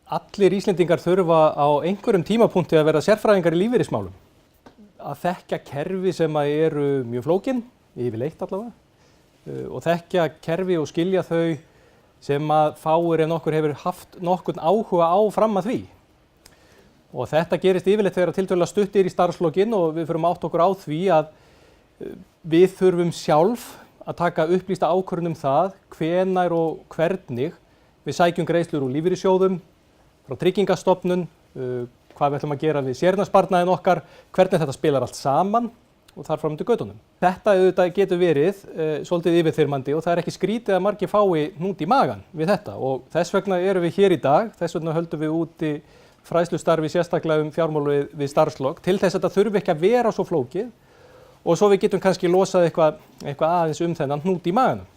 allir Íslendingar þurfa á einhverjum tímapunkti að vera sérfræðingar í lífeyrismálum. Að þekkja kerfi sem eru mjög flókin, yfirleitt allavega, og þekkja kerfi og skilja þau sem að fáir en okkur hefur haft nokkurn áhuga á fram að því. Og þetta gerist yfirleitt þegar tiltölulega stutt í starfslokinn og við förum átt okkur á því að við þurfum sjálf að taka upplýsta ákvörðun það hvenær og hvernig við sækjum greiðslur úr lífeyrissjóðum, frá Tryggingastofnun, hvað við ætlum að gera við séreignarsparnaðinn okkar, hvernig þetta spilar allt saman og þar fram undir götunum. Þetta auðvitað getur verið svolítið yfirþyrmandi og það er ekki skrítið að margir fái hnút í magann við þetta og þess vegna erum við hér í dag, þess vegna höldum við úti fræðslustarfi sérstaklega fjármál við starfslok til þess að þetta þurfi ekki að vera svo flókið og svo við getum kannski losað eitthvað aðeins þennan hnút í maganum.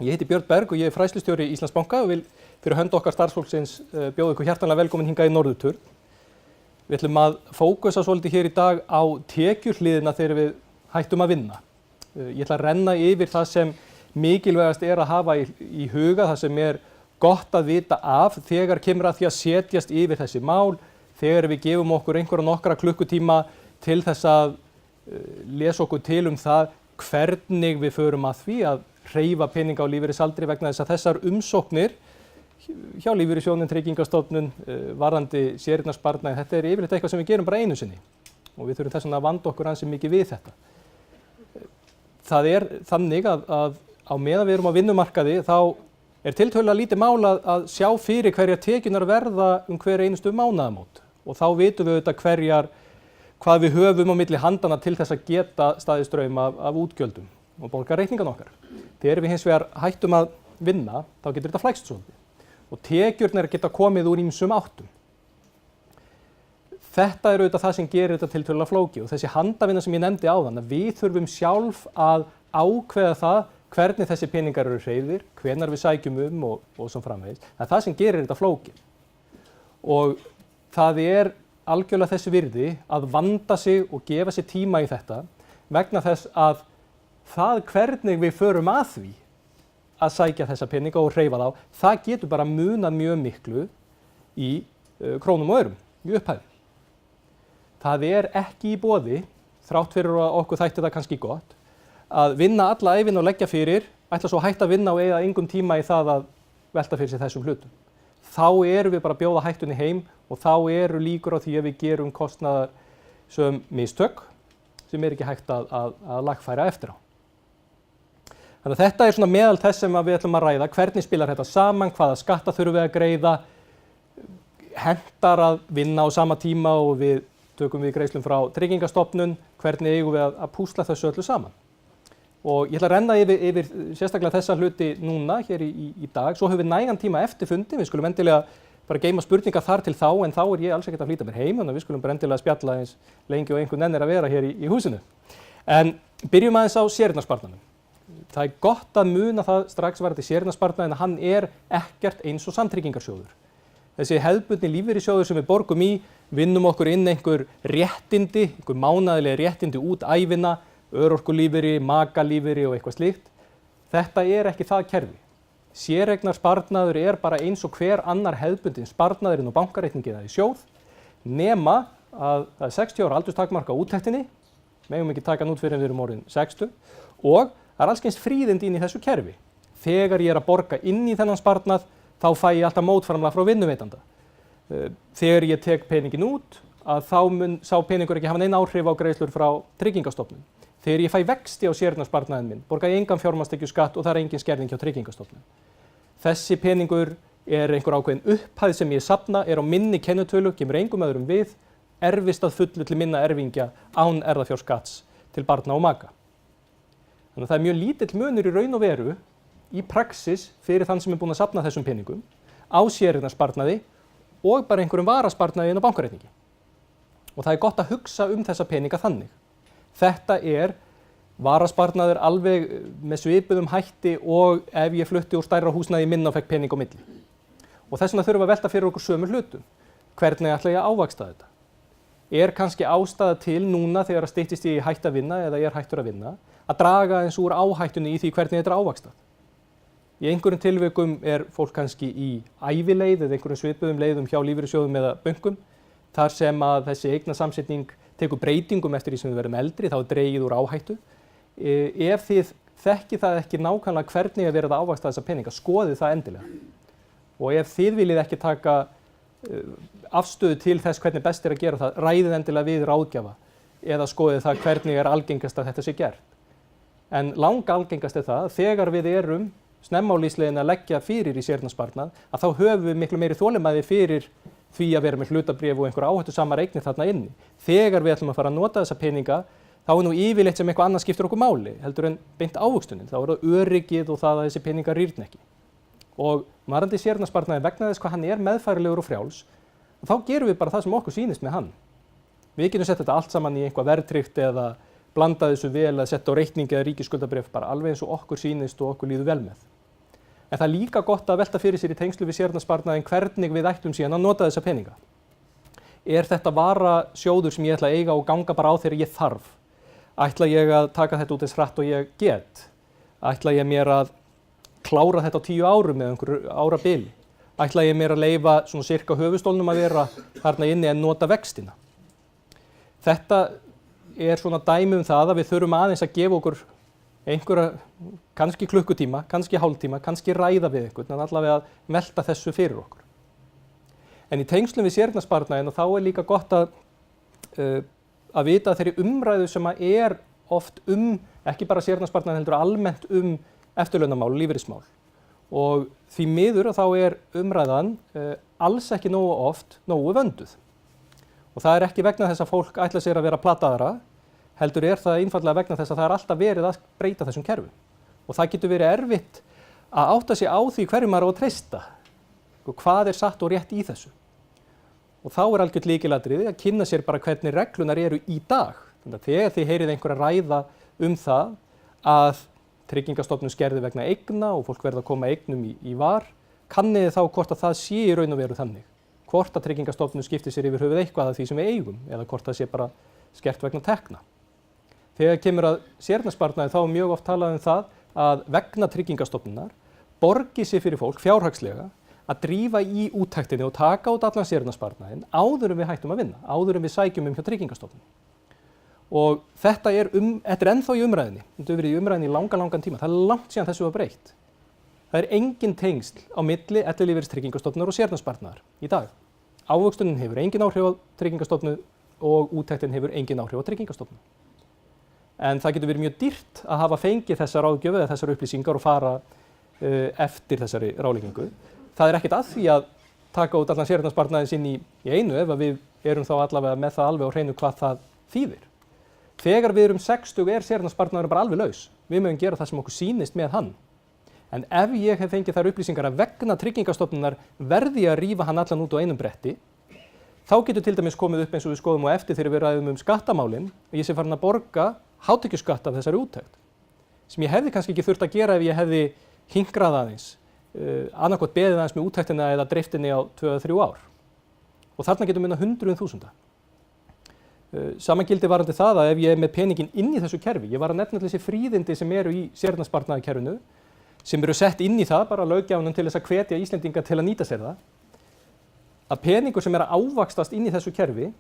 Ég heiti Björn Berg og ég er fræðslustjóri Íslandsbanka og vil fyrir hönd okkar starfsfólksins bjóða ykkur hjartanlega velkomin hingað í Norðurturn. Við ætlum að fókusa svolítið hér í dag á tekjuhliðina þegar við hættum að vinna. Ég ætla að renna yfir það sem mikilvægast er að hafa í huga, það sem er gott að vita af þegar kemur að því að setjast yfir þessi mál, þegar við gefum okkur einhverja nokkra klukkutíma til þess að lesa okkur til það hvernig við förum að því að hreyfa peninga á lífeyrisaldri vegna þess að þessar umsóknir hjá lífeyrissjóðnum, Tryggingastofnun, varðandi séreignarsparnaði, þetta er yfirleitt eitthvað sem við gerum bara einu sinni og við þurfum þess vegna að vanda okkur ansi mikið við þetta. Það er þannig að á meðan við erum á vinnumarkaði þá er tiltölulega lítið mál að sjá fyrir hverjar tekjurnar verða hver einustu mánaðamót og þá vitum við auðvitað hvað við höfum á milli handana til þess að geta staðið straum af útgjöldum og borga reikningan okkar. Þegar við hins vegar hættum að vinna þá getur þetta flækst svolítið og tekjurnar geta komið úr ýmsum áttum. Þetta er auðvitað það sem gerir þetta tiltölulega flókið og þessi handavinna sem ég nefndi áðan að við þurfum sjálf að ákveða það hvernig þessi peningar eru hreyfðir, hvenær við sækjum og svo framvegis. Það er það sem gerir þetta flókið. Og það er algjörlega þessi virði að vanda sig og gefa sér tíma í þetta vegna þess að það hvernig við förum að því að sækja þessa peninga og hreyfa þá, það getur bara munað mjög miklu í krónum og aurum, í upphæðum. Það er ekki í boði, þrátt fyrir að okkur þætti það kannski gott, að vinna alla ævina og leggja fyrir, ætla svo að hætta að vinna og eyða engum tíma í það að velta fyrir sér þessum hlutum. Þá erum við bara að bjóða hættunni heim og þá eru líkur á því að við gerum kostnaðarsöm mistök sem er ekki hægt að lagfæra eftir á. Þannig að þetta er svona meðal þess sem við ætlum að ræða, hvernig spilar þetta saman, hvaða skatta þurfum við að greiða, hentar að vinna á sama tíma og við tökum við greiðslum frá Tryggingastofnun, hvernig eigum við að púsla þessu öllu saman. Og ég ætla að renna yfir sérstaklega þessa hluti núna hér í dag, svo höfum við nægan tíma eftir fundi, við skulum endilega bara geyma spurningar þar til þá, en þá er ég alls ekkert að flýta mér heim, þannig að við skulum bara endilega spjalla eins lengi og einhvern nennir að vera hér í húsinu. En byrjum aðeins á séreignarsparnaðinum. Það er gott að muna það strax varðandi séreignarsparnaðinn að hann er ekkert eins og samtryggingarsjóður. Þessi hefðbundni lífeyrissjóður sem við borgum í, vinnum okkur inn einhver réttindi, einhver mánaðarleg réttindi út ævina, örorkulífeyri, makalífeyri og eitthvað slíkt. Þetta er ekki það kerfi. Séreignarsparnaður er bara eins og hver annar hefðbundin sparnaðurinn og bankareikningi eða í sjóð, nema að það er 60 ára aldurstakmark á úttektinni, megum ekki taka hann út fyrir en við erum orðin 60 og það er alls kyns fríðindi inn í þessu kerfi. Þegar ég er að borga inn í þennan sparnað, þá fæ ég alltaf mótframlag frá vinnuveitanda. Þegar ég tek peningin út, þá mun sá peningur ekki hafa nein áhrif á greiðslur frá Tryggingastofnun. Þegar ég fæ vexti á séreignarsparnaðinn minn, borga ég engan fjármagnstekjuskatt og það er engin skerðing hjá Tryggingastofnun. Þessi peningur er einhver ákveðin upphæð sem ég safna, er á minni kennitölu, kemur engum öðrum við, erfist að fullu til minna erfingja án erfðafjárskatts til barna og maka. Þannig að það er mjög lítill munur í raun og veru í praxis fyrir þann sem er búinn að safna þessum peningum á séreignarsparnaði og bara einhverjum varasparnaði inn á bankareikningi. Og það er gott að hugsa þessa peninga þannig. Þetta er varasparnaður alveg með svipuðum hætti og ef ég flutti úr stærra húsnæði minna og fekk pening á milli. Og þess vegna þurfum við að velta fyrir okkur sömu hlutum. Hvernig ætla ég að ávaxta þetta? Er kannski ástæða til núna þegar að styttist ég í hætt að vinna eða ég er hættur að vinna, að draga eins úr áhættunni í því hvernig þetta er ávaxtað? Í einhverjum tilvikum fólk kannski í ævileið eða einhverjum svipuðum leiðum hjá lífeyrissjóðum eða bönkum, þar sem að þessi eignasamsetning tekur breytingum eftir því sem við verðum eldri, þá dregið úr áhættu. Ef þið þekkið það ekki nákvæmlega hvernig verið að ávaxta þessa peninga, skoðið það endilega. Og ef þið viljið ekki taka afstöðu til þess hvernig best að gera það, ræðið endilega við ráðgjafa eða skoðið það hvernig algengast að þetta sé gert. En algengast það að þegar við erum snemma á lífsleiðinni að leggja fyrir í séreignarsparnað, að þá höfum við miklu meiri þolinmæði fyrir því að vera með hlutabréf og einhverja áhættusamar eignir þarna inni. Þegar við ætlum að fara að nota þessa peninga, þá nú yfirleitt sem eitthvað annað skiptir okkur máli, heldur en beint ávöxtunin. Þá það öryggið og það að þessi peningar rýrna ekki. Og varðandi séreignarsparnaði vegna þess hvað hann meðfærilegur og frjáls, þá gerum við bara það sem okkur sýnist með hann. Við getum sett þetta allt saman í eitthvað verðtryggt eða blanda þessu vel að setja á reikningi eða ríkisskuldabréf, bara alveg eins og okkur sýnist og okkur líður vel með. En það líka gott að velta fyrir sér í tengslu við séreignarsparnaðinn hvernig við ættum síðan að nota þessa peninga. Þetta varasjóður sem ég ætla að eiga og ganga bara á þegar ég þarf? Ætla ég að taka þetta út eins hratt og ég get? Ætla ég mér að klára þetta á 10 árum eða einhverju árabili? Ætla ég mér að leyfa svona sirka höfuðstólnum að vera þarna inni en nota vextina? Þetta svona dæmi það að við þurfum aðeins að gefa okkur einhverja, kannski klukkutíma, kannski hálftíma, kannski ræða við einhvern, en allavega að velta þessu fyrir okkur. En í tengslum við séreignarsparnaðinn þá líka gott að vita þeirri umræðu sem oft ekki bara séreignarsparnaðinn heldur almennt eftirlaunamál, lífeyrismál. Og því miður þá umræðan alls ekki nógu oft nógu vönduð. Og það ekki vegna þess að fólk ætla sér að vera plataðra, heldur það einfaldlega vegna þess að það alltaf verið að breyta þessum kerfum. Og það getur verið erfitt að átta sig á því hverju maður á að treysta. Og hvað satt og rétt í þessu. Og þá algjört lykilatriði að kynna sér bara hvernig reglunar eru í dag. Þannig að þegar þið heyrið einhverja ræða það að Tryggingastofnun skerði vegna eigna og fólk verða að koma eignum í var, kannið þá hvort að það sé í raun og veru þannig. Hvort að Tryggingastofnun skiptir sér yfir höfuð eitthvað af því sem við eigum eða hvort það sé bara skert vegna tekna. Þegar kemur að séreignarsparnaði þá mjög oft talað það að vegna Tryggingastofnunar borgi sig fyrir fólk fjárhagslega að drífa í úttektinni og taka út allan séreignarsparnaðinn áður en við hættum að vinna, áður en við sækjum hjá Tryggingastofnun. Og þetta ennþá í umræðinni, þetta hefur verið í umræðinni í langan tíma, það langt síðan þessu var breytt. Það engin tengsl á milli ellilífeyris Tryggingastofnunar og séreignarsparnaðar í dag. Ávöxtunin hefur engin áhrif á Tryggingastofnun og úttektin hefur engin áhrif á Tryggingastofnun. En það getur verið mjög dýrt að hafa fengið þessar ráðgjöf eða þessar upplýsingar og fara eftir þessari ráðleggingu. Það ekkert að því að taka út allan séreignarsparnaðinn sinn í einu ef við erum þá allavega með það alveg á hreinu hvað það þýðir. Þegar við erum 60 séreignarsparnaðurinn bara alveg laus. Við mögum gera það sem okkur sýnist með hann. En ef ég hef fengið þær upplýsingar að vegna Tryggingastofnunar verði að rífa hann allan út á einum bretti, þá getur til dæmis komið upp eins og við skoðum á eftir þegar við ræðum skattamálin og ég sé farin að borga hátekjuskatt af þessari úttekt, sem ég hefði kannski ekki þurft að gera ef ég hefði hinkrað aðeins, annarkvort beðið aðeins með úttektina eða dreiftinni á 2-3 ár. Og þarna getum við 100.000. Sama gildi varðandi það að ef ég með peningin inn í þessu kerfi, ég var að nefna þessi fríðindi sem eru í séreignarsparnaðarkerfinu, sem eru sett inn í það, bara löggjafanum til þess að hvetja Íslendinga til að nýta sér það, að peningur sem að ávaxtast inn í þessu kerfi,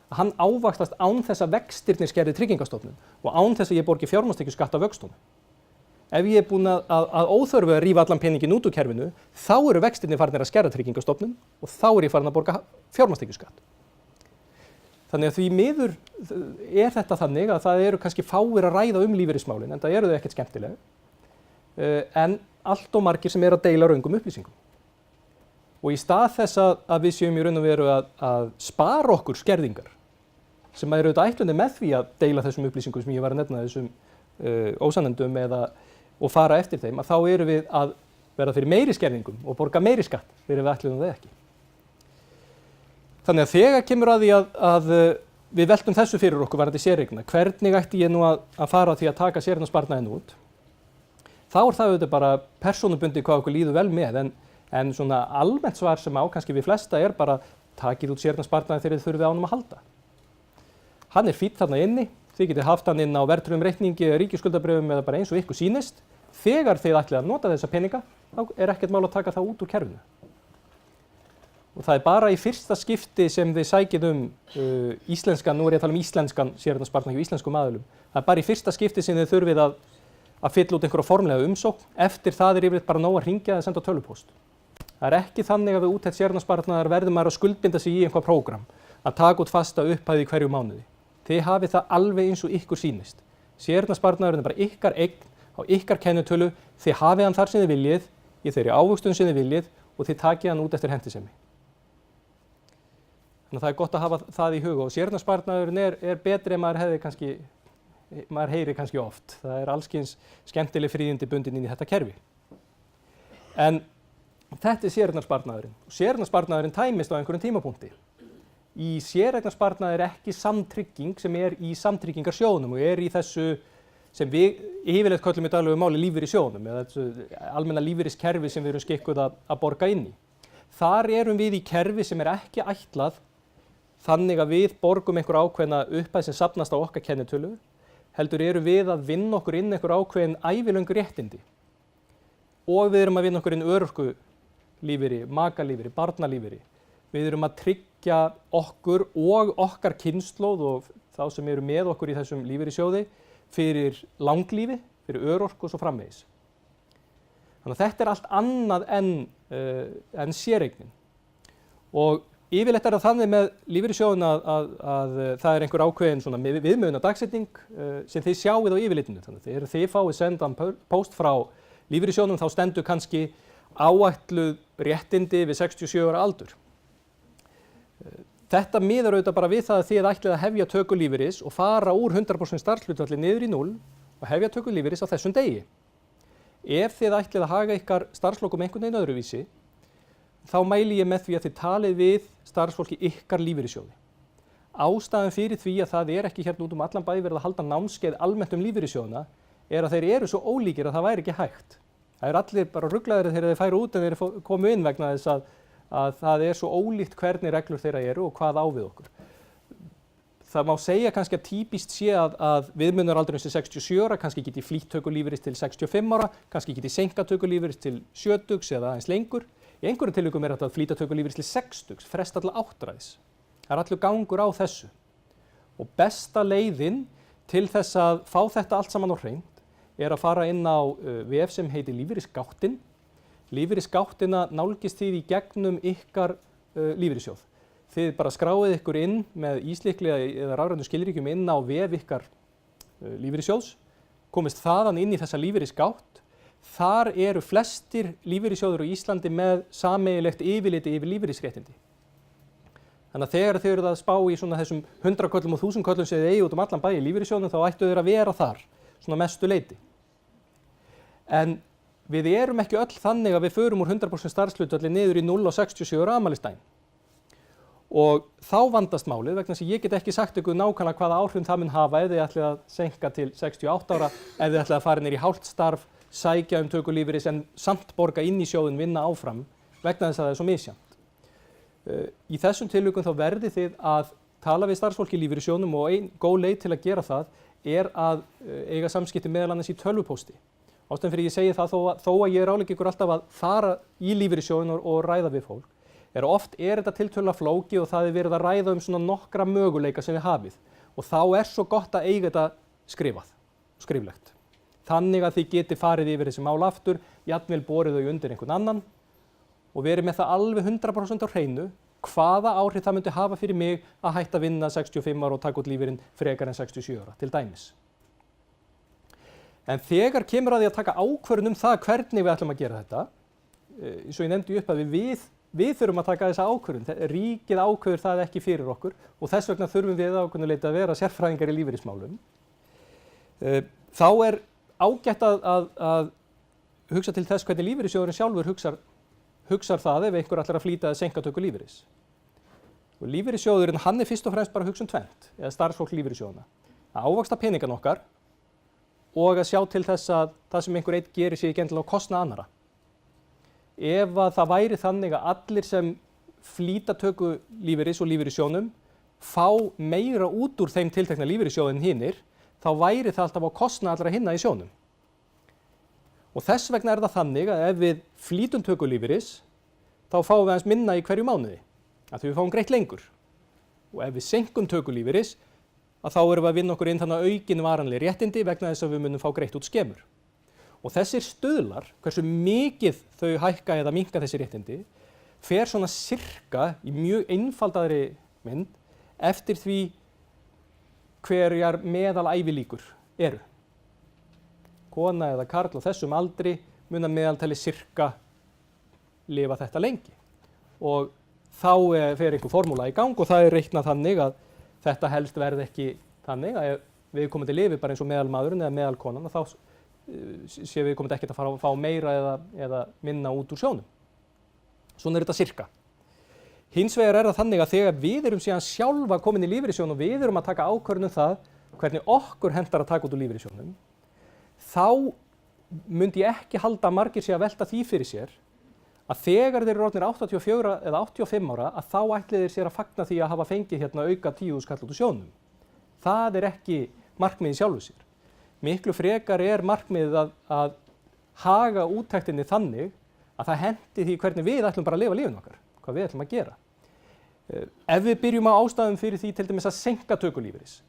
að hann ávaxtast án þess að vextirnir skerði Tryggingastofnun og án þess að ég borgi fjármagnstekjuskatt af vöxtunum. Ef ég búinn að óþörfu að rífa allan peningin út úr kerfinu, þá eru vextirnir farnir að skerða Tryggingastofnun og þá ég farin að borga fjármagnstekjuskatt. Þannig að því miður þetta þannig að það eru kannski fáir að ræða lífeyrismálin, en það eru þau ekkert skemmtilega, en allt og margir sem að deila röngum upplýsingum. Og í stað þess að við séum í raun og veru að spara okkur skerðingar, sem eru auðvitað ætlunin með því að deila þessum upplýsingum sem ég var að nefna þessum ósannindum og fara eftir þeim, að þá erum við að verða fyrir meiri skerðingum og borga meiri skatt þegar við ætlum það ekki. Þannig að þegar kemur að því að við veltum þessu fyrir okkur varðandi séreigna, hvernig ætti ég nú að fara því að taka séreignarsparnaðinn út, þá það auðvitað bara persónubundið hvað okkur líður vel með, en svona almennt svar sem kannski við flesta bara takið út séreignarsparnaðinn þegar þið þurfið á honum að halda. Hann fínn þarna inni, þið getið haft hann inn á verðtryggðum reikningi, ríkisskuldabréfum eða bara eins og ykkur sýnist. Þegar þið ætlið að nota þessa peninga, þá ekkert mál að taka það út úr kerfinu. Og það bara í fyrsta skipti sem þið sækið íslenskan, nú ég að tala íslenskan séreignarsparnað hjá íslenskum aðilum, það bara í fyrsta skipti sem þið þurfið að fylla út einhverja formlega umsókn, eftir það yfirleitt bara nóg að hringja eða senda tölvupóst. Það ekki þannig að við úttekt séreignarsparnaðar verðum maður að skuldbinda sig í einhvað prógram, að taka út fasta upphæð í hverju mánuði. Þið hafið það alveg eins og ykkur sýnist. Séreignarsparnaðurinn bara ykkar eign á ykkar kennitölu, þið hafið hann þar sem þið viljið, í þeirri ávöxtun sem þið viljið og þið takið hann út eftir hentisemi. Þannig að það gott að hafa það í huga og séreignarsparnaðurinn betri en maður heyrir kannski oft. Það allskyns skemmtileg fríðindi bundin inn í þetta kerfi. En þetta séreignarsparnaðurinn. Séreignarsparnaðurinn tæmist á einhverjum tímapunkti. Í séreignarsparnaði ekki samtrygging sem í samtryggingarsjóðnum og í þessu sem við yfirleitt köllum í daglegu máli lífeyrissjóðnum eða þessu almenna lífeyriskerfi sem við erum skikkuð að borga inn í. Þar erum við í kerfi sem ekki ætlað þannig að við borgum einhver ákveðna upphæð sem safnast á okkar kennitölu, heldur erum við að vinna okkur inn einhver ákveðin ævilöngu réttindi. Og við erum að vinna okkur inn örorkulífeyri, makalífeyri, barnalífeyri. Við erum að tryggja okkur og okkar kynslóð og þá sem eru með okkur í þessum lífeyrissjóði fyrir langlífi, fyrir örorku og svo framvegis. Þannig að þetta allt annað en séreignin. Og yfirleitt það þannig með lífeyrissjóðin að það einhver ákveðin svona viðmiðunar dagsetning sem þið sjáið á yfirlitinu. Þannig að þegar þið fáið sendan póst frá lífeyrissjóðnum þá stendur kannski áætluð réttindi við 67 ára aldur. Þetta miðar auðvitað bara við það að þið ætlið að hefja töku lífeyris og fara úr 100% starfshlutfalli niður í 0 og hefja töku lífeyris á þessum degi. Ef þið ætlið að haga ykkar starfslokum einhvern veginn öðruvísi, þá mæli ég með því að þið talið við starfsfólki ykkar lífeyrissjóði. Ástæðan fyrir því að það ekki hérna út allan bæ verið að halda námskeið almennt lífeyrissjóðina að þeir eru svo ólíkir að það væri ekki hægt. Það allir bara ruglaðir þegar þeir færu út en þeir komu inn vegna þess að það svo ólíkt hvernig reglur þeirra eru og hvað á við okkur. Það má segja kannski að típist sé að viðmiðunaraldurinn sem 67 ára, kannski geti flýtt tökulífeyris til 65 ára, kannski geti seinkað tökulífeyris til 70 eða aðeins lengur. Í einhverjum tilvikum hægt að flýta tökulífeyris til 60, fresta alla áttræðis. Það allur gangur á þessu. Og besta leiðin til þess að fá þetta allt saman á hreint að fara inn á vef sem heitir Lífeyrisgáttin. Lífeyrisgáttina nálgist þið í gegnum ykkar lífeyrissjóð. Þið bara skráið ykkur inn með íslykli eða rafrænum skilríkjum inn á vef ykkar lífeyrissjóðs, komist þaðan inn í þessa lífeyrisgátt. Þar eru flestir lífeyrissjóður á Íslandi með sameiginlegt yfirliti yfir lífeyrisréttindi. Þannig að þegar þið eruð að spá í svona þessum 100 köllum og 1000 köllum sem þið eigið út allan bæ í lífeyrissjóðnum, þá ættu þeir að vera þar, svona mestu leyti. En við erum ekki öll þannig að við förum úr 100% starfshlutfalli niður í 0 á 67 ára afmælisdaginn. Og þá vandast málið vegna þess að ég get ekki sagt ykkur nákvæmlega hvaða áhrif það mun hafa ef þið ætlið að seinka til 68 ára, ef þið ætlið að fara niður í hálft starf, sækja tökulífeyris en samt borga inn í sjóðinn, vinna áfram vegna þess að það svo misjafnt. Í þessum tilvikum þá verðið þið að tala við starfsfólki í lífeyrissjóðnum og ein góð leið til að gera það að eiga samskipti meðal annars í tölvupósti. Ástæðan fyrir ég segi það þó að ég ráðlegg ykkur alltaf að fara í lífeyrissjóðinn og ræða við fólk. Oft þetta tiltölulega flókið og það verið að ræða svona nokkra möguleika sem við hafið og þá svo gott að eiga þetta skrifað og skriflegt. Þannig að þið geti farið yfir þessi mál aftur, jafnvel borið þau undir einhvern annan og verið með það alveg 100% á hreinu hvaða áhrif það myndi hafa fyrir mig að hætta að vinna 65 ára og taka út lífeyrinn frekar en 67 ára til dæmis. En þegar kemur að því að taka ákvörðun það hvernig við ætlum að gera þetta, eins og ég nefndi upp að við þurfum að taka þessa ákvörðun. Ríkið ákveður það ekki fyrir okkur og þess vegna þurfum við ákveðnuleyti að vera sérfræðingar í lífeyrismálum. Þá ágætt að hugsa til þess hvernig lífeyrissjóðurinn sjálfur hugsar það ef einhver ætlar að flýta að seinka töku lífeyris. Og lífeyrissjóðurinn hann fyrst og fremst bara að hugsa tvennt, eða starfsfólk lífeyrissjóðana. Að ávaxta peningan okkar og að sjá til þess að það sem einhver einn gerir sé ekki endilega á kostnað annarra. Ef að það væri þannig að allir sem flýta töku lífeyris og lífeyrissjóðnum fá meira út úr þeim tiltekna lífeyrissjóðin hinnir, þá væri það alltaf á kostnað allra hinna í sjóðnum. Og þess vegna það þannig að ef við flýtum töku lífeyris, þá fáum við aðeins minna í hverju mánuði, af því við fáum greitt lengur. Og ef við seinkum töku lífeyris, að þá erum við að vinna okkur inn þannig aukin varanleg réttindi vegna þess að við munum fá greitt út skemur. Og þessir stuðlar, hversu mikið þau hækka eða minnka þessi réttindi, fer svona sirka í mjög einfaldaðri mynd eftir því hverjar meðalævilíkur eru. Kona eða karl á þessum aldri mun að meðaltali sirka lifa þetta lengi. Og þá fer einhver formúla í gang og það reiknað þannig að þetta helst verði ekki þannig að ef viðkomandi lifi bara eins og meðalmaðurinn eða meðalkonan, þá sé viðkomandi ekkert að fara að fá meira eða minna út úr sjónum. Svona þetta sirka. Hins vegar það þannig að þegar við erum síðan sjálfa komin í lífeyrissjóðinn og við erum að taka ákvörðun það hvernig okkur hentar að taka út úr lífeyrissjóðnum, þá myndi ég ekki halda að margir sé að velta því fyrir sér að þegar þeir eru orðnir 84 eða 85 ára að þá ætli þeir sér að fagna því að hafa fengið hérna auka 10.000 kall út úr sjóðnum. Það ekki markmiðið sjálfu sér. Miklu frekar markmiðið að haga úttektinni þannig að það henti því hvernig við ætlum bara að lifa lífinu okkar, hvað við ætlum að gera. Ef við byrjum á ástæðum fyrir því til dæmis að seinka tökulífeyris,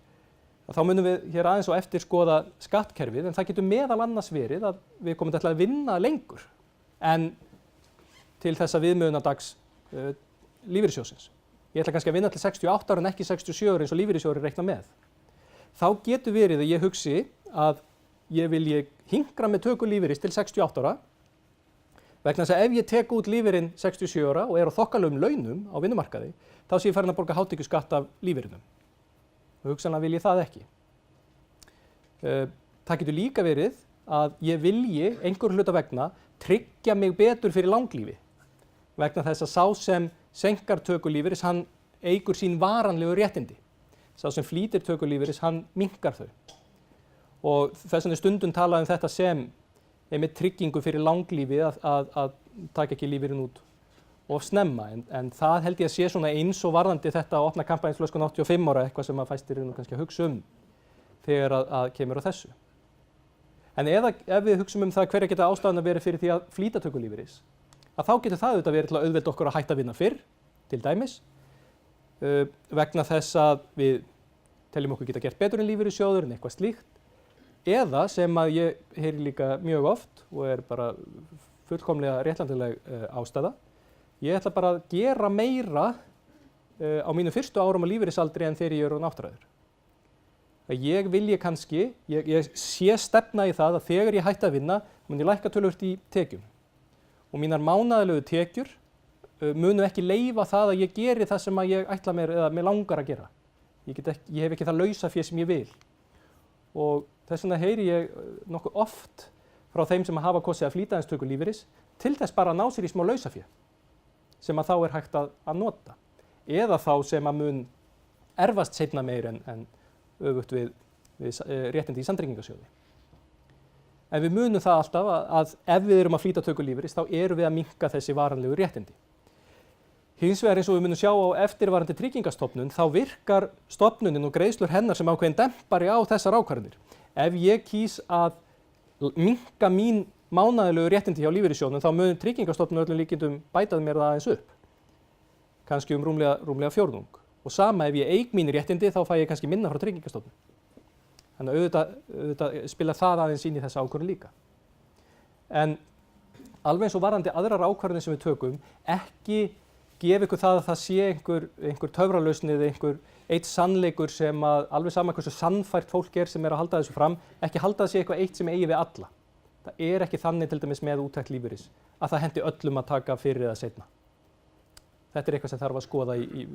þá munum við hér aðeins og eftir skoða skattkerfið, en það getur meðal annars verið að við komum til að vinna lengur en til þessa viðmiðunardags lífeyrissjóðsins. Ég ætla kannski að vinna til 68 ára en ekki 67 ára eins og lífeyrissjóður reikna með. Þá getur verið að ég hugsi að ég vilji hinkra með töku lífeyris til 68 ára vegna þess að ef ég tek út lífeyrinn 67 ára og á þokkalegum launum á vinnumarkaði, þá sé ég farin að borga hátekjuskatt af lífeyrinum. Og hugsanlega vil ég það ekki. Það getur líka verið að ég vilji einhver hluta vegna tryggja mig betur fyrir langlífi vegna þess að sá sem seinkar töku lífeyris, hann eykur sín varanlegu réttindi. Sá sem flýtir töku lífeyris, hann minnkar þau. Og þess vegna stundum talað þetta sem með tryggingu fyrir langlífi að taka ekki lífeyrinn út of snemma. En það held ég að sé svona eins og varðandi þetta að opna kampænsflöskun 85 ára, eitthvað sem að fæstir kannski að hugsa þegar að kemur á þessu. En ef við hugsum það hverja geta ástæðan að vera fyrir því að flýta töku lífeyris, að þá getur það auðvitað verið til að auðvelda okkur að hætta að vinna fyrr, til dæmis, vegna þess að við teljum okkur geta gert betur en lífeyrissjóður en eitthvað slíkt, eða sem að ég heyri líka mjög oft og bara fullkomlega réttlætanleg ástæða, ég ætla bara að gera meira á mínu fyrstu árum á lífeyrisaldri en þegar ég orðinn áttræður. Ég vilji kannski, ég sé stefna í það að þegar ég hætti að vinna, mun ég lækka töluvert í tekjum. Og mínar mánaðarlegu tekjur munu ekki leyfa það að ég geri það sem að ég ætla mér eða mig langar að gera. Ég hef ekki það lausafé sem ég vil. Og þess vegna heyri ég nokkuð oft frá þeim sem hafa kosið að flýta aðeins töku lífeyris til þess bara að ná sér í smá lausafé sem að þá hægt að nota. Eða þá sem að mun erfast seinna meir en öfugt við réttindi í samtryggingarsjóði. En við munum það alltaf að ef við erum að flýta töku lífeyris þá erum við að minnka þessi varanlegu réttindi. Hins vegar eins og við munum sjá á eftirvarandi tryggingastofnun þá virkar stofnunin og greiðslur hennar sem ákveðin dempari á þessar ákvarðanir. Ef ég kýs að minnka mín mánaðarlegu réttindi hjá lífeyrissjóðnum þá mun tryggingastofnun öllum líkindum bætað mér það aðeins upp. Kannski rúmlega fjórðung. Og sama ef ég eik mín réttindi þá fæ ég kannski minna frá tryggingastofnun. Þannig að auðvitað spila það aðeins inn í þessa ákvörðun líka. En alveg eins og varðandi aðrar ákvarðanir sem við tökum, ekki gefa ykkur það að það sé einhver töfralausn eða eitt sannleikur sem að alveg sama hversu sannfært fólk sem að halda þessu fram, ekki halda þessi eitthvað eitt sem eigi við alla. Það ekki þannig til dæmis með úttekt lífeyris að það hendi öllum að taka fyrir eða seinna. Þetta eitthvað sem þarf að skoða í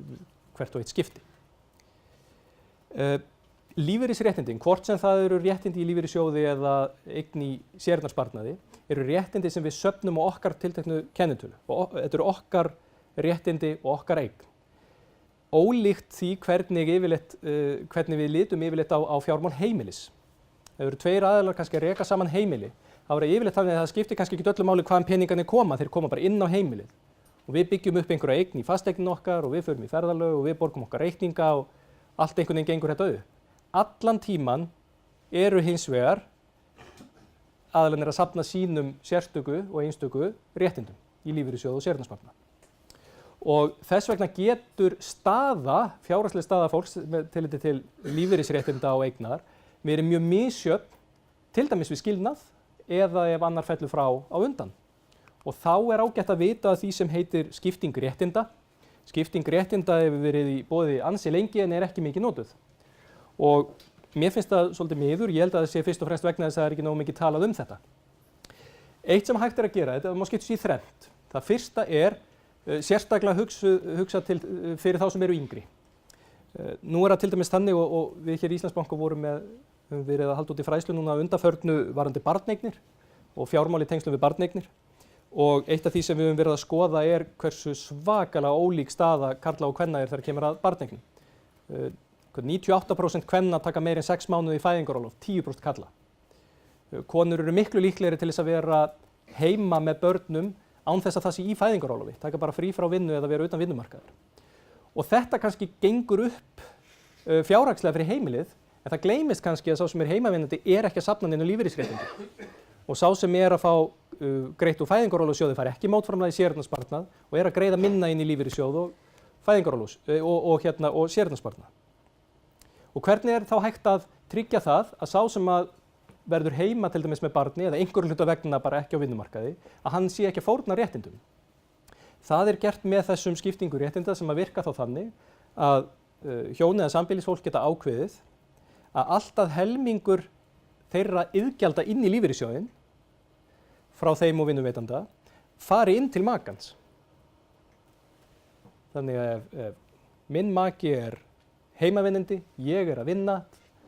hvert og eitt skipti. Lífeyrisréttindin, hvort sem það eru réttindi í lífeyrissjóði eða eign í séreignarsparnaði, eru réttindi sem við söfnum á okkar tilteknu kennitölu. Og þetta eru okkar réttindi og okkar eign. Ólíkt því hvernig við litum yfirleitt á fjármál heimilis. Það eru tveir aðilar kannski að reka saman heimili. Það eru yfirleitt þannig að það skiptir kannski ekki öllu máli hvaðan peningarnir koma, þeir koma bara inn á heimilið. Og við byggjum upp einhverja eign í fasteignin okkar og við förum í ferðalög og við borgum okkar reikninga og allt einhvern veginn gengur þetta auð. Allan tíman eru hins vegar aðilarnir að safna sínum sérstöku og einstöku réttindum í lífeyrissjóð og séreignarsparnað. Og þess vegna getur fjárhagsleg staða fólks með tilliti til lífeyrisréttinda og eignar verið mjög misjöfn, til dæmis við skilnað eða ef annar fellur frá á undan. Og þá ágætt að vita að því sem heitir skipting réttinda. Skipting réttinda hefur verið í boði ansi lengi en ekki mikið notuð. Og mér finnst það svolítið miður, ég held að það sé fyrst og fremst vegna þess að það ekki nógu mikið talað þetta. Eitt sem hægt að gera, þetta má skipta í þrennt. Það fyrsta sérstaklega hugsa fyrir þá sem eru yngri. Nú það til dæmis þannig og við hér í Íslandsbanka höfum verið að halda út í fræðslu núna undanförnu varðandi barneignir og fjármál í tengslum við barneignir. Og eitt af því sem við höfum verið að skoða hversu svakalega ólík staða karla og kvenna þegar kemur að barneignum. 98% kvenna taka meira en 6 mánuði í fæðingarorlof, 10% karla. Konur eru miklu líklegri til þess að vera heima með börnum án þess að það sé í fæðingarorlofi, taka bara frí frá vinnu eða vera utan vinnumarkaðar. Og þetta kannski gengur upp fjárhagslega fyrir heimilið, en það gleymist kannski að sá sem heimavinnandi ekki að safna neinu lífeyrisréttindi. Og sá sem að fá greitt úr fæðingarorlofssjóði fær ekki mótframlag í séreignarsparnað og að greiða minna inn í lífeyrissjóð og fæðingarorlofs og séreignarsparnað. Og hvernig þá hægt að tryggja það að sá sem að verður heima til dæmis með barni eða einhverjum hluta vegna bara ekki á vinnumarkaði, að hann sé ekki að fórna réttindum. Það gert með þessum skiptingu réttinda sem að virka þá þannig að hjón eða sambýlisfólk geta ákveðið að allt að helmingur þeirra iðgjalda inn í lífeyrissjóðinn frá þeim og vinnuveitanda fari inn til makans. Þannig að ef minn maki heimavinnandi, ég að vinna,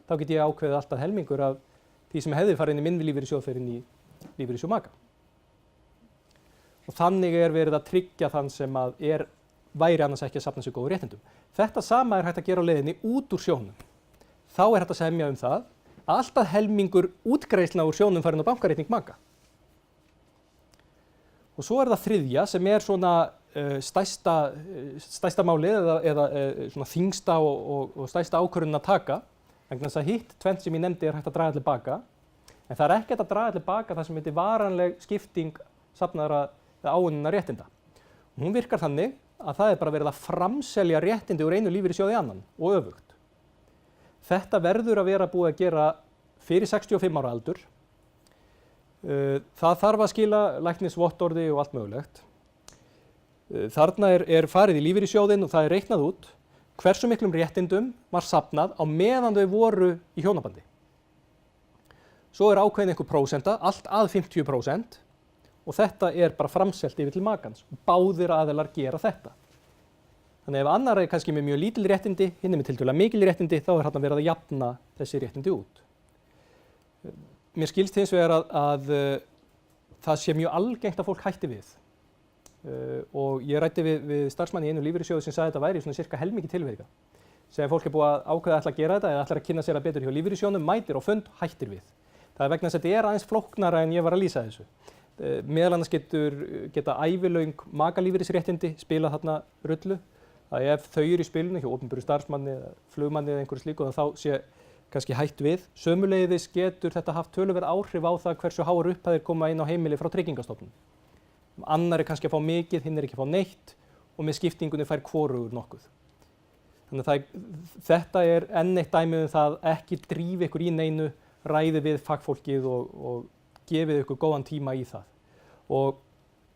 þá get ég ákveðið allt að helmingur af því sem hefði farið inn í minn lífeyrissjóð fyrir inn í lífeyrissjóð maka. Og þannig verið að tryggja þann sem að væri annars ekki að safna sér góðu réttindum. Þetta sama hægt að gera á leiðinni út úr sjónum. Þá hægt að semja það að allt að helmingur útgreiðslna úr sjónum farin á bankareikning maka. Og svo það þriðja sem svona stærsta málið eða svona þyngsta og stærsta ákvörðun að taka, vegna þess að hitt tvennt sem ég nefndi hægt að draga til baka, en það ekki hægt að draga til baka það sem heitir varanleg skipting safnaðra eða áunninna réttinda. Hún virkar þannig að það bara verið að framselja réttindi úr einu lífeyrissjóði í annan og öfugt. Þetta verður að vera búið að gera fyrir 65 ára aldur. Það þarf að skila læknisvottorði og allt mögulegt. Þarna farið í lífeyrissjóðinn og það reiknað út hversu miklum réttindum var safnað á meðan þau voru í hjónabandi. Svo ákveðin einhver prósenta, allt að 50%, og þetta bara framselt yfir til makans. Báðir aðilar gera þetta. Þannig ef annar kannski með mjög lítil réttindi, hinn með tiltölulega mikil réttindi, þá þarna verið að jafna þessi réttindi út. Mér skilst hins vegar að það sé mjög algengt að fólk hætti við. Og ég ræddi við starfsmann í einu lífeyrissjóði sem sagði að þetta væri svona cirka helmingi tilvika. Sem fólk búið að ákveða að gera þetta eða ætlar að kynna sér að betur hjá lífeyrissjóðnum, mætir og fund, hættir við. Það vegna þess að þetta aðeins flóknara en ég var að lýsa þessu. Meðal annars geta ævilöng makalífeyrisréttindi spilað þarna rullu. Að ef þau í spilinu hjá opinberu starfsmanni eða flugmanni eða einhverju slíku þá sé kannski hætt við. Sömuleiðis getur þetta haft töluverð áhrif á það hversu háar upphæðir koma inn á heimili frá Tryggingastofnun. Annar kannski að fá mikið, hinn ekki að fá neitt og með skiptingunni fær hvorugur nokkuð. Þannig að þetta enn eitt dæmi það ekki drífi ykkur í neinu, ræði við fagfólkið og gefið ykkur góðan tíma í það. Og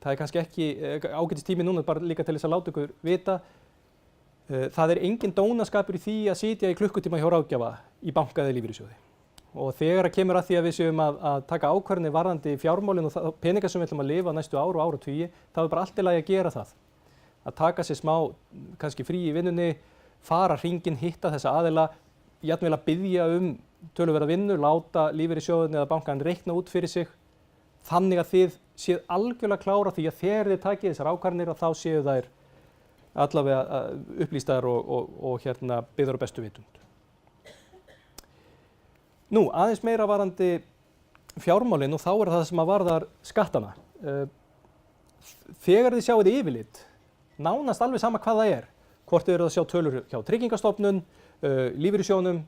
það kannski ekki ágætis tími núna bara líka til þess að láta ykkur vita. Það engin dónaskapur í því að sitja í klukkutíma hjá ráðgjafa í banka eða lífeyrissjóði. Og þegar kemur að því að við séum að taka ákvarðanir varðandi fjármálin og peninga sem við ætlum að lifa næstu ár og áratugi, þá bara allt í lagi að gera það. Að taka sér smá, kannski frí í vinnunni, fara hringinn, hitta þessa aðila, jafnvel að biðja töluverða vinnu, láta lífeyrissjóðin eða bankan reikna út fyrir sig, þannig að þið séð algjörlega klára því að þegar þið takið þessar ákvarðanir þá séu þær allavega upplýstar og byggðar á bestu vitund. Nú, aðeins meira varðandi fjármálin og þá það sem að varðar skattana. Þegar þið sjáið yfirlit, nánast alveg sama hvað það hvort þið eru að sjá tölur hjá Tryggingastofnun, lífeyrissjóðnum,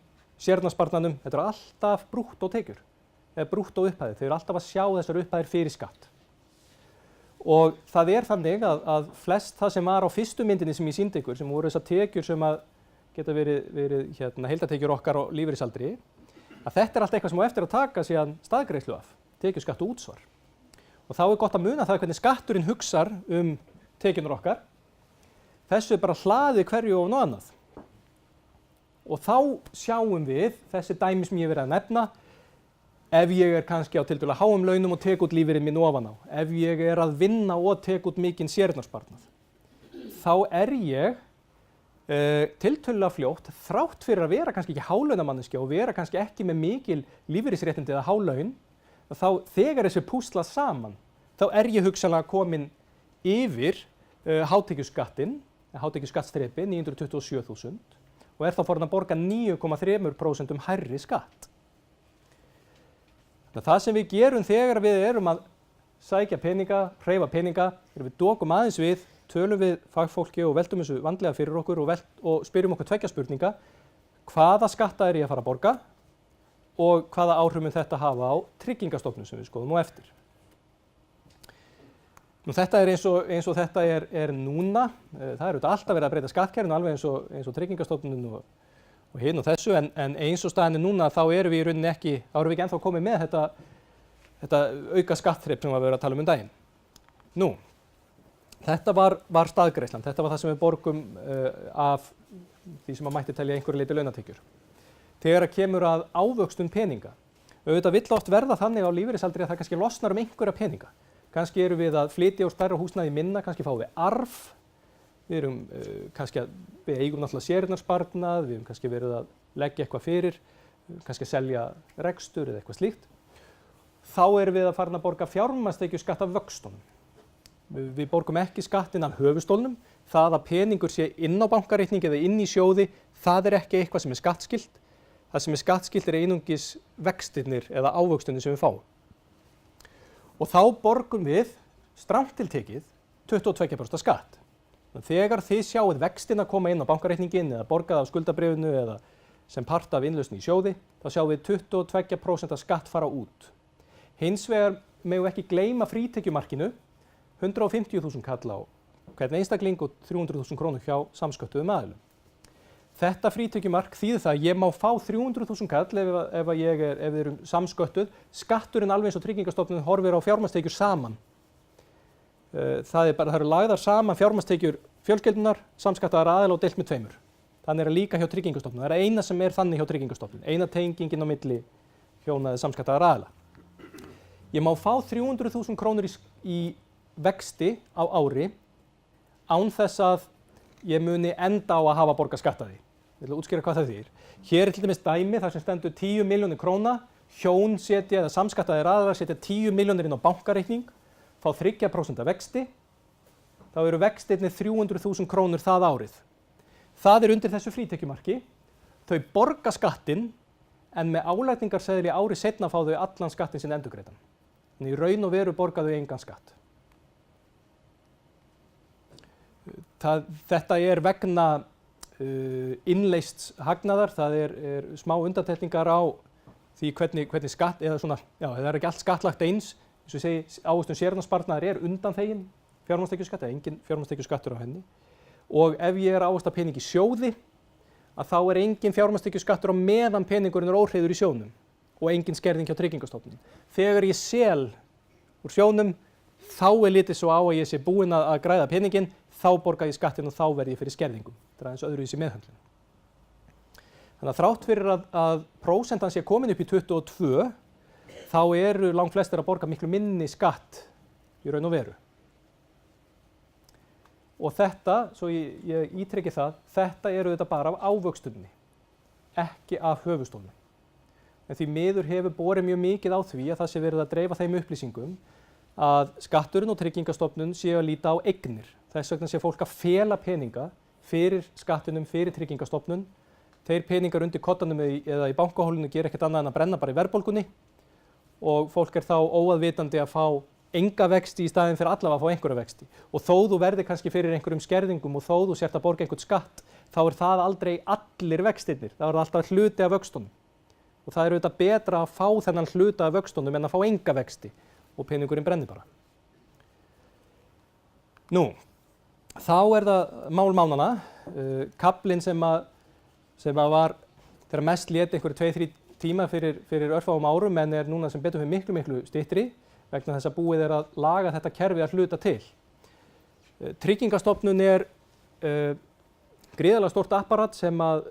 séreignarsparnaðnum, þetta alltaf brúttótekjur. eða brúttó upphæðir. Þau eru alltaf að sjá þessar upphæðir fyrir skatt. Og það þannig að flest það sem var á fyrstu myndinni sem ég sýndi ykkur, sem voru þessar tekjur sem að geta verið heildartekjur okkar á lífeyrisaldri, að þetta allt eitthvað sem á eftir að taka síðan staðgreiðslu af, tekjuskatt og útsvar. Og þá gott að muna það hvernig skatturinn hugsar tekjurnar okkar. Þessu bara hlaðið hverju ofan á annað. Og þá sjáum við þessi dæmi sem ég verið að nefna, ef ég kannski á tiltölulega háum launum og tek út lífeyrinn minn ofan á, ef ég að vinna og tek út mikinn séreignarsparnað, þá ég tiltölulega fljótt, þrátt fyrir að vera kannski ekki hálaunamanneskja og vera kannski ekki með mikil lífeyrisréttindi eða hálaun, þá þegar þessi púsla saman, þá ég hugsanlega komin yfir hátekjuskattinn, hátekjuskattsþrepið 927.000 og þá farin að borga 9,3% hærri skatt. Það sem við gerum þegar við erum að sækja peninga, hreyfa peninga, við dokum aðeins við, tölum við fagfólki og veltum þessu vandlega fyrir okkur og spyrjum okkur tveggja spurninga. Hvaða skatta ég að fara að borga og hvaða áhrif mun þetta hafa á tryggingastofnun sem við skoðum á eftir. Þetta eins og þetta núna. Það auðvitað alltaf verið að breyta skattkerfinu alveg eins og tryggingastofnun og hinn og þessu, en eins og staðan núna þá erum við í rauninni ekki ennþá komið með þetta auka skattþrep sem við verið að tala um daginn. Þetta var staðgreiðslan, þetta var það sem við borgum af því sem mætti telja einhverju leyti launatekjur. Þegar kemur að ávöxtun peninga, auðvitað vill oft verða þannig á lífeyrisaldri að það kannski losnar einhverja peninga. Kannski erum við að flytja úr stærra húsnæði minna, kannski fáum við arf. Við eigum náttúrulega séreignarsparnað, við höfum kannski verið að leggja eitthvað fyrir, kannski að selja rekstur eða eitthvað slíkt. Þá erum við að fara að borga fjármagnstekjuskatt af vöxtunum. Við borgum ekki skattinn af höfuðstólnum. Það að peningur sé inn á bankareikningi eða inn í sjóði, það ekki eitthvað sem skattskylt. Það sem skattskylt einungis vextirnir eða ávöxtunir sem við fáum. Og þá borgum við strangt til tekið 22% skatt. Þegar þið sjáið vextina koma inn á bankareikningin eða borgað af skuldabréfinu eða sem part af innlausn í sjóði, þá sjáum við 22% skatt fara út. Hins vegar megum við ekki gleyma frítekjumarkinu, 150.000 kall á hvern einstakling og 300.000 krónur hjá samsköttuðum aðilum. Þetta frítekjumark þýðir það að ég má fá 300.000 kall ef við erum samsköttuð, skatturinn alveg eins og Tryggingastofnun horfir á fjármagnstekjur saman. Það eru lagðar saman fjármagnstekjur fjölskyldunar, samskattaðar aðila og deilt með tveimur. Þannig líka hjá Tryggingastofnun. Það eina sem þannig hjá Tryggingastofnun, eina tengingin á milli hjóna eða samskattaðar aðila. Ég má fá 300.000 krónur í vexti á ári án þess að ég muni enda á að hafa borgað skatt af því. Ég ætla að útskýra hvað það þýðir. Hér til dæmis dæmi þar sem stendur 10 milljónir króna, hjón setja eða samskattaðir aðilar setja 10 milljónir inn á bankareikning, fá 3% vexti, þá eru vextirnir 300.000 krónur það árið. Það undir þessu frítekjumarki. Þau borga skattinn, en með álagningarseðli ári seinna fá þau allan skattinn sinn endurgreiddan. Þannig í raun og veru borga þau engan skatt. Þetta vegna innleists hagnaðar, það smá undantekningar á því hvernig skatt, eða svona, það ekki allt skattlagt eins. Eins og ég segi, ávöxtun séreignarsparnaðar undanþegin fjármagnstekjuskatt, engin fjármagnstekjuskattur á henni. Og ef ég að ávaxta pening í sjóði, að þá engin fjármagnstekjuskattur á meðan peningurinn óhreyfður í sjóðnum og engin skerðing hjá Tryggingastofnun. Þegar ég sel úr sjóðnum, þá litið svo á að ég sé búinn að græða peninginn, þá borga ég skattinn og þá verð ég fyrir skerðingum. Það aðeins öðruvísi meðhöndlun. Þannig að þrátt fyrir að prósentan sé komin upp í 22, þá eru langflestir að borga miklu minni skatt í raun og veru. Og þetta, svo ég ítreki það, þetta þetta bara af ávöxtunni, ekki af höfuðstólnum. En því miður hefur borið mjög mikið á því að það sé verið að dreifa þeim upplýsingum að skatturinn og Tryggingastofnun séu að líta á eignir. Þess vegna sé fólk að fela peninga fyrir skattinum, fyrir Tryggingastofnun. Þeir peningar undir koddanum eða í bankahólinu gera ekkert annað en að brenna bara í verðbólgunni. Og fólk þá óaðvitandi að fá enga vexti í staðinn fyrir allavega að fá einhverja vexti. Og þó þú verði kannski fyrir einhverjum skerðingum og þó þú sért að borga einhvern skatt, þá það aldrei allir vextirnir. Það alltaf hluti af vöxtunum. og það auðvitað betra að fá þennan hluta af vöxtunum en að fá enga vexti og peningurinn brennir bara. Nú, þá það mál mánanna, kaflinn sem að var þegar mest lét einhverju 2-3 tíma fyrir örfáum árum en núna sem betur fyrir miklu styttri vegna þess að búið að laga þetta kerfi að hluta til. Tryggingastofnun gríðarlega stórt apparat sem að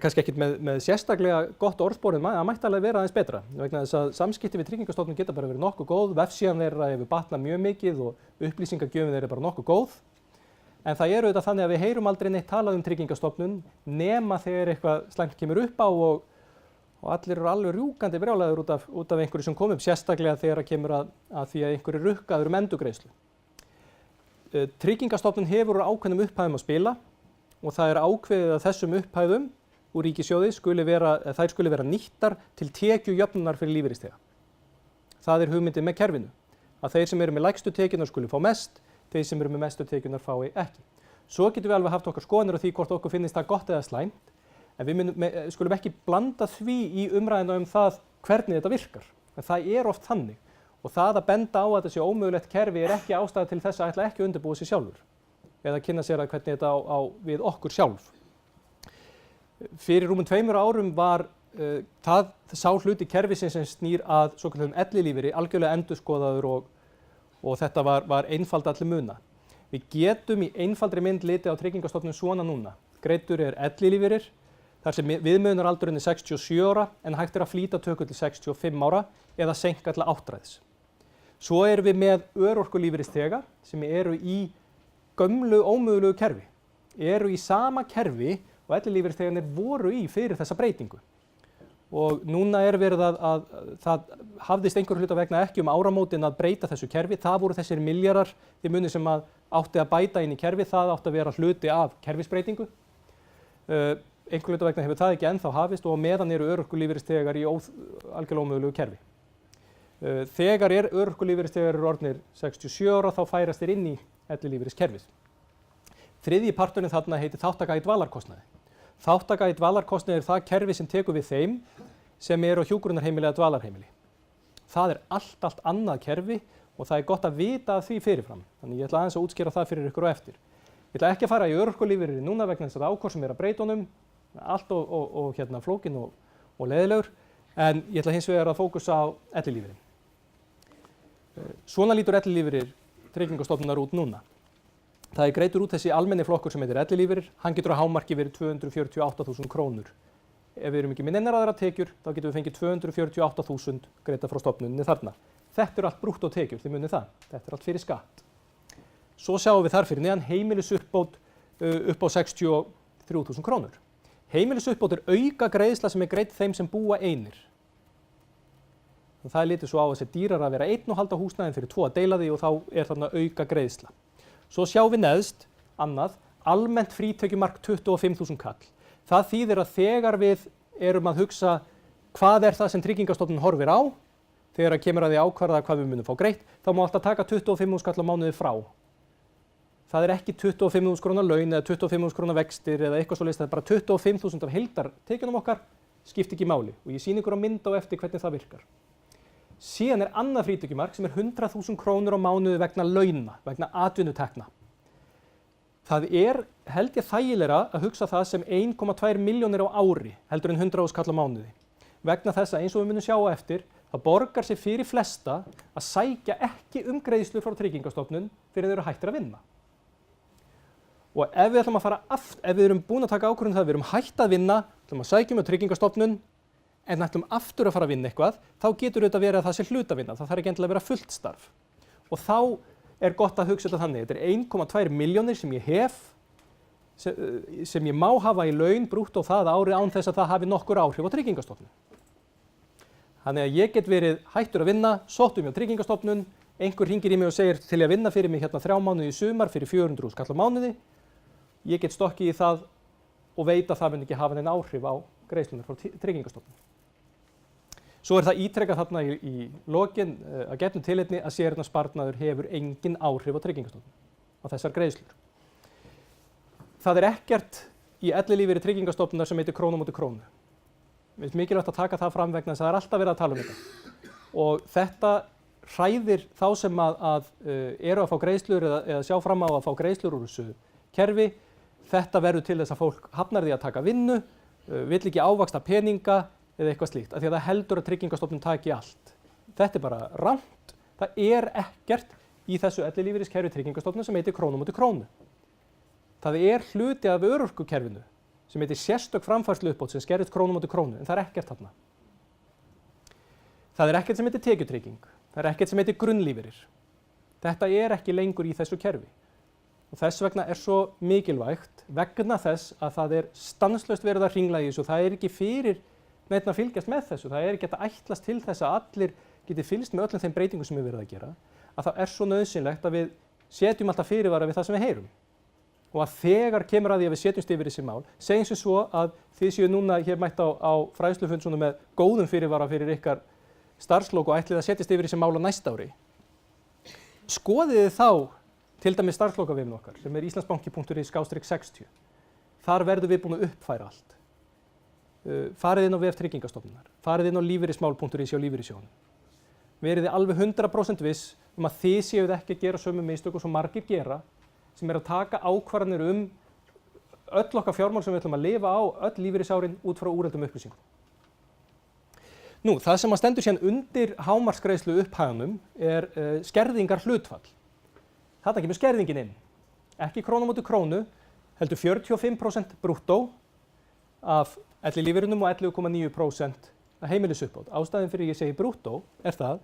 kannski ekkert með sérstaklega gott orðspor en það mætti alveg vera aðeins betra vegna þess að samskipti við Tryggingastofnun geta bara verið nokkuð góð, vefsíðan þeirra hefur batnað mjög mikið og upplýsingagjöfin þeirra bara nokkuð góð. En það auðvitað þannig að við heyrum aldrei neitt talað Tryggingastofnun nema þegar eitthvað slæmt kemur upp á og allir eru alveg rjúkandi brjálaðir út af einhverju sem kom upp, sérstaklega þegar kemur að því að einhverju rukkaður endurgreiðslu. Tryggingastofnun hefur úr ákveðnum upphæðum að spila og það ákveðið að þessum upphæðum úr ríkissjóði skuli vera nýttar til tekjujöfnunar fyrir lífeyrisþega. Það hugmyndin með kerfinu, að þeir sem eru með lægstu tekjurnar skuli fá mest, þeir sem eru með mestu tekjurnar fái ekki. Svo getum við alveg haft okkar skoðanir á því hvort okkur finnist það gott eða slæmt, en við skulum ekki blanda því í umræðina það hvernig þetta virkar. En það oft þannig og það að benda á að þessi ómögulegt kerfi ekki ástæða til þess að ætla ekki að undirbúa sig sjálfur eða kynna sér að hvernig þetta á við okkur sjálf. Fyrir rúmum 2 árum var sá hluti kerfisins sem snýr að svokölluðum ellilífeyri algjörlega endurskoðaður og þetta var einfaldað til muna. Við getum í einfaldri mynd litið á Tryggingastofnun svona núna. Greiddur ellilífeyrir, þar sem viðmiðunaraldurinn 67 ára en hægt að flýta töku til 65 ára eða seinka til áttræðis. Svo erum við með örorkulífeyrisþega sem eru í gömlu ómögulegu kerfi, eru í sama kerfi og ellilífeyrisþegarnir voru í fyrir þessa breytingu. Og núna verið að það hafðist einhverju hluta vegna ekki áramótin að breyta þessu kerfi. Það voru þessir milljarðar í munni sem átti að bæta inn í kerfi, það átti að vera hluti af kerfisbreytingu. Einhverju hluta vegna hefur það ekki ennþá hafist og meðan eru örorkulífeyrisþegar í algjörlega ómögulegu kerfi. Þegar örorkulífeyrisþegar eru orðnir 67 ára þá færast þeir inn í ellilífeyriskerfið. Þriðji parturinn þarna heitir þátttaka í dvalarkostnaði. Þátttaka í dvalarkostnaði það kerfi sem tekur við þeim sem eru á hjúkrunarheimili eða dvalarheimili. Það allt annað kerfi og það gott að vita af því fyrirfram. Þannig ég ætla aðeins að útskýra það fyrir ykkur og eftir. Ég ætla ekki að fara í örorkulífeyri núna vegna þess að ákvörð sem að breyta honum, allt og flókin og leiðilegur, en ég ætla hins vegar að fókusa á ellilífeyri. Svona lítur ellilífeyrir Tryggingastofnunar út núna. Það greiddur út þessi almenni flokkur sem heitir ellilífeyrir, hann getur að hámarki verið 248.000 krónur. Ef við erum ekki með neinar aðrar tekjur, þá getum við fengið 248.000 greidda frá stofnuninni þarna. Þetta allt brúttótekjur, þið munið það. Þetta allt fyrir skatt. Svo sjáum við þar fyrir neðan heimilisuppbót upp á 63.000 krónur. Heimilisuppbót auka greiðsla sem greidd þeim sem búa einir. Það litið svo á að þessi dýrar að vera einn og halda húsnæðin fyrir 2 að deila því og þá þarna auka greiðsla. Svo sjáum við neðst annað, almennt frítekjumark 25.000 kall. Það þýðir að þegar við erum að hugsa hvað það sem Tryggingastofnun horfir á, þegar kemur að því ákvarða hvað við munum fá greitt, þá má alltaf taka 25.000 kall á mánuði frá. Það ekki 25.000 krónar laun eða 25.000 krónar vextir eða eitthvað svoleiðis, það bara 25.000 af heildartekjunum okkar, skiptir ekki máli og ég sýni ykkur á mynd á eftir hvernig það virkar. Síðan annað frítekjumark sem 100.000 krónur á mánuði vegna launa, vegna atvinnutekna. Það held ég þægilegra að hugsa það sem 1,2 milljónir á ári heldur en 100.000 kall á mánuði. Vegna þess að eins og við munum sjá á eftir, það borgar sig fyrir flesta að sækja ekki greiðslu frá Tryggingastofnun fyrir þeir eru hættir að vinna. Og ef við ætlum að ef við erum búin að taka ákvörðun það, við erum hætt að vinna, ætlum að sækja með Tryggingastofnun, en ætlum aftur að fara að vinna eitthvað, þá getur þetta verið að það sé hlutavinna, það þarf ekki endilega að vera fullt starf. Og þá gott að hugsa þetta þannig, þetta 1,2 milljónir sem ég hef, sem ég má hafa í laun brútt á það ári án þess að það hafi nokkur áhrif á Tryggingastofnun. Þannig að ég get verið hættur að vinna, sótt hjá Tryggingastofnun, einhver hringir í mig og segir til að vinna fyrir mig hérna 3 mánuði í sumar fyrir 400.000 kall á mánuði, ég get stokkið í það og veit að það mun ekki hafa nein áhrif á greiðslurnar frá Tryggingastofnun. Svo það ítrekað þarna í lokin að gefnu tilefni að séreignarsparnaður hefur engin áhrif á Tryggingastofnun á þessar greiðslur. Það ekkert í ellilífeyri Tryggingastofnunar sem heitir krónu á móti krónu. Mér finnst mikilvægt að taka það fram vegna þess að það er alltaf verið að tala um þetta. Og þetta hræðir þá sem eru að fá greiðslur eða sjá fram á að fá greiðslur úr þessu kerfi. Þetta verður til þess að fólk hafnar því að taka vinnu, vill ekki ávaxta peninga eða eitthvað slíkt, af því að það heldur að Tryggingastofnun taki allt. Þetta er bara rangt. Það er ekkert í þessu ellilífeyriskerfi Tryggingastofnunar sem heitir krónu á móti krónu. Það er hluti af örorkukerfinu sem heitir sérstök framfærsluuppbót sem skerðist krónu á móti krónu, en það er ekkert þarna. Það er ekkert sem heitir tekjutrygging, það er ekkert sem heitir grunnlífeyrir. Þetta er ekki lengur í þessu kerfi. Og þess vegna er svo mikilvægt vegna þess að það er stanslaust verið að hringla í þessu og það er ekki fyrir neitt að fylgjast með þessu. Það er ekki að ætlast til þess að allir geti fylgst með öllum þeim breytingum sem við verið að gera, að það er svo nauðsynlegt að við setjum alltaf fyrirvara við það sem við heyrum. Og að þegar kemur að því að við setjumst yfir þessi mál, segjum sem svo að þið séu núna hér mætt á fræðslufund svona með góðum fyrirvara fyrir ykkar starfslok og ætlið að setjast yfir þessi mál á næsta ári. Skoðið þá til dæmis starfslokavefinn okkar sem er islandsbanki.is/60. Þar verðum við búin að uppfæra allt. Farið inn á vef Tryggingastofnunar, farið inn á lífeyrismál.is hjá lífeyrissjóðnum. Verið þið alveg 100% viss að þið séuð ekki að gera sömu mistök og svo margir gera sem er að taka ákvarðanir öll okkar fjármál sem við ætlum að lifa á öll lífeyrisárin út frá úreltum upplýsingum. Nú, það sem stendur síðan undir hámarksgreiðslu upphæðunum er skerðingar hlutfall. Þarna kemur skerðingin inn. Ekki krónu á móti krónu, heldur 45% brúttó af ellilífeyrinum og 11,9% af heimilisuppbót. Ástæðan fyrir ég segi brúttó er það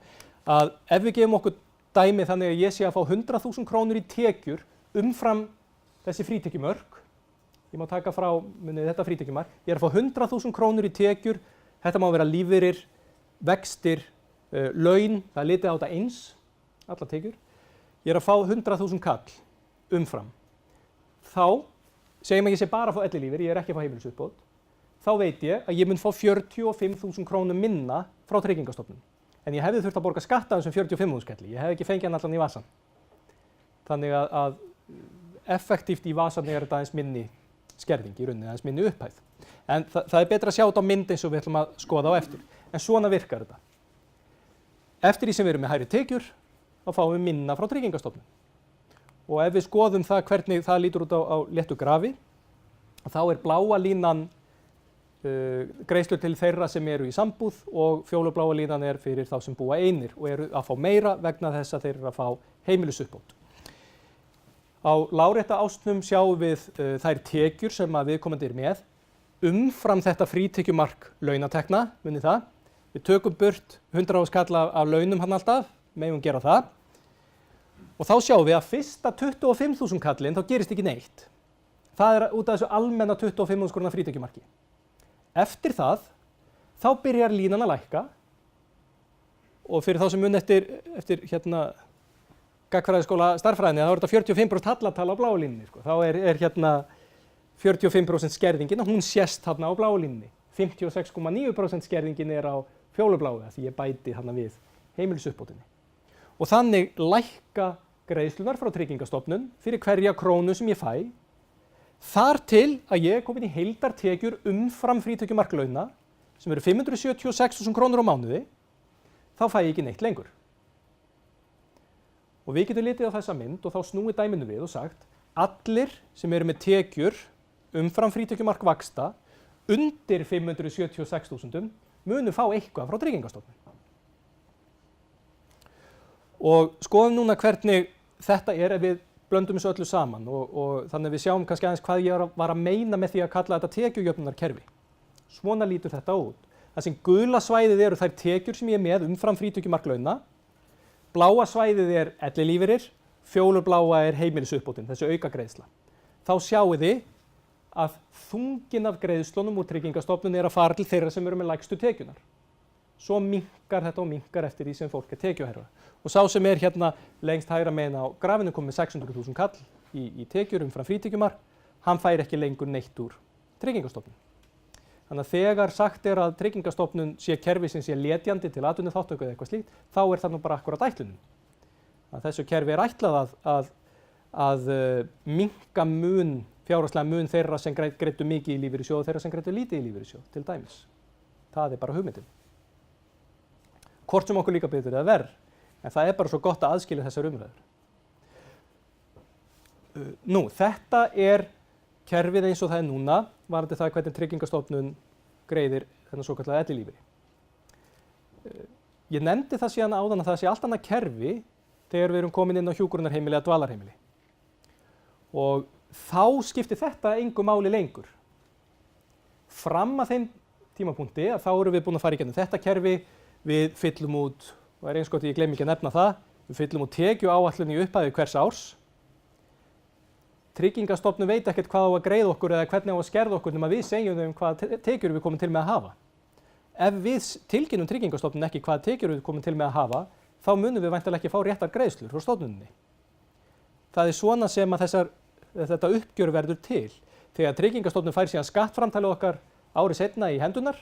að ef við gefum okkur dæmi þannig að ég sé að fá 100.000 krónur í tekjur umfram þessi frítekjumörk, ég má taka frá þetta frítekjumörk, ég er að fá 100.000 krónur í tekjur, þetta má vera lífeyrir, vextir, laun, það er litið á þetta eins, allar tekjur, ég er að fá 100.000 kall umfram. Þá, segjum að ég sé bara að fá ellilífeyri, ég er ekki að fá heimilisuppbót, þá veit ég að ég mun fá 45.000 krónur minna frá Tryggingastofnun. En ég hefði þurft að borga skatta af þessum 45.000 kalli, ég hefði ekki fengið hann allan í vasan. Þannig að effektíft í vasanni er þetta aðeins minni skerðing í rauninni, aðeins minni upphæð. En það er betra að sjá þetta á mynd eins og við ætlum að skoða á eftir. En svona virkar þetta. Eftir því sem við erum með hærri tekjur, þá fáum við minna frá Tryggingastofnun. Og ef við skoðum það hvernig það lítur út á léttu grafi, þá er bláa línan greiðslur til þeirra sem eru í sambúð og fjólubláa línan er fyrir þá sem búa einir og eru að fá meira vegna þess að þeir eru að fá heimilisuppbót. Á lárétta ásnum sjáum við þær tekjur sem að viðkomandi er með umfram þetta frítekjumark launatekna, munið það. Við tökum burt 100.000 kall af launum hann alltaf, megum gera það. Og þá sjáum við að fyrsta 25.000 kallinn þá gerist ekki neitt. Það er út af þessu almenna 25.000 króna frítekjumarki. Eftir það, þá byrjar línan að lækka og fyrir þá sem mun eftir gagnfræðaskóla starffræðinni, þá er þetta 45% hallatala á bláu línunni. Þá er 45% skerðingin og hún sést þarna á bláu línunni. 56,9% skerðingin er á fjólubláu því ég bæti þarna við heimilisuppbótinni. Og þannig lækka greiðslunar frá Tryggingastofnun fyrir hverja krónu sem ég fæ. Þar til að ég er komin í heildartekjur umfram frítekjumark launa sem eru 576.000 krónur á mánuði, þá fæ ég ekki neitt lengur. Og við getum litið á þessa mynd og þá snúið dæminu við og sagt allir sem eru með tekjur umfram frítekjumark vaxta undir 576.000 munu fá eitthvað frá Tryggingastofnun. Og skoðum núna hvernig þetta er ef við blöndum þessu öllu saman og þannig að við sjáum kannski aðeins hvað ég var að meina með því að kalla þetta tekjujöfnunarkerfi. Svona lítur þetta út. Það sem gula svæðið eru þær tekjur sem ég er með umfram frítekjumark launa, bláa svæðið er ellilífeyrir, fjólubláa er heimilisuppbótin, þessi aukagreiðsla. Þá sjáið þið að þunginn af greiðslunum úr Tryggingastofnun er að fara til þeirra sem eru með lægstu tekjunar. Svo minnkar þetta og minnkar eftir því sem fólk er tekjuhærra. Og sá sem er hérna lengst hægra megin á grafinu komið 600.000 kall í tekjur umfram frítekjumark, hann fær ekki lengur neitt úr Tryggingastofnun. Þannig að þegar sagt er að Tryggingastofnun sé kerfi sem sé letjandi til atvinnuþátttöku eða eitthvað slíkt, þá er það nú bara akkurat ætlunin. Að þessu kerfi er ætlað að minnka fjárhagslega mun þeirra sem greiddu mikið í lífeyrissjóð og þeirra sem greiddu lítið í lífeyrissjóð, til dæmis. Það bara hugmyndin. Hvort sem okkur líka betur eða verr, en það bara svo gott að aðskilja þessar umræður. Nú, þetta kerfið eins og það núna, varðandi það hvernig Tryggingastofnun greiðir þennan svokallaða ellilífeyri. Ég nefndi það síðan áðan að það sé allt annað kerfi þegar við erum komin inn á hjúkrunarheimili eða dvalarheimili. Og þá skiptir þetta engu máli lengur. Fram að þeim tímapunkti að þá erum við búin að fara í gegnum þetta kerfi, við fyllum út, og eins gott ég gleymi ekki að nefna það, við fyllum út tekjuáætlun í upphafi hvers árs. Tryggingastofnun veit ekkert hvað á að greiða okkur eða hvernig á að skerða okkur nema við segjum þeim hvaða tekjur við komum til með að hafa. Ef við tilkynnum Tryggingastofnun ekki hvaða tekjur við komum til með að hafa, þá munum við væntanlega ekki fá réttar greiðslur frá stofnuninni. Það svona sem að þetta uppgjör verður til. Þegar Tryggingastofnun fær síðan skattframtalið okkar ári seinna í hendunar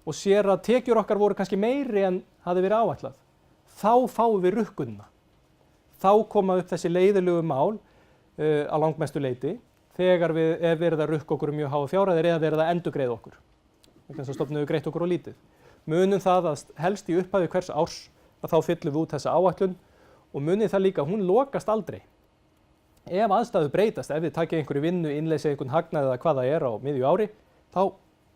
og sér að tekjur okkar voru kannski meiri en hafði verið áætlað, þá fáum við rukkunina. Þá koma upp þessi leiðilegu mál á langmestu leyti þegar við verið að rukka okkur mjög háa fjárhæðir eða verið að endurgreiða okkur. Þess að stofnun hefur greitt okkur á lítið. Munum það að helst í upphafi hvers árs að þá fyllum við út þessa áætlun og munið það líka, hún lokast aldrei. Ef aðstæður breytast, ef þið takið einhverju vinnu, innleysið einhvern hagnað eða hvað það á miðju ári, þá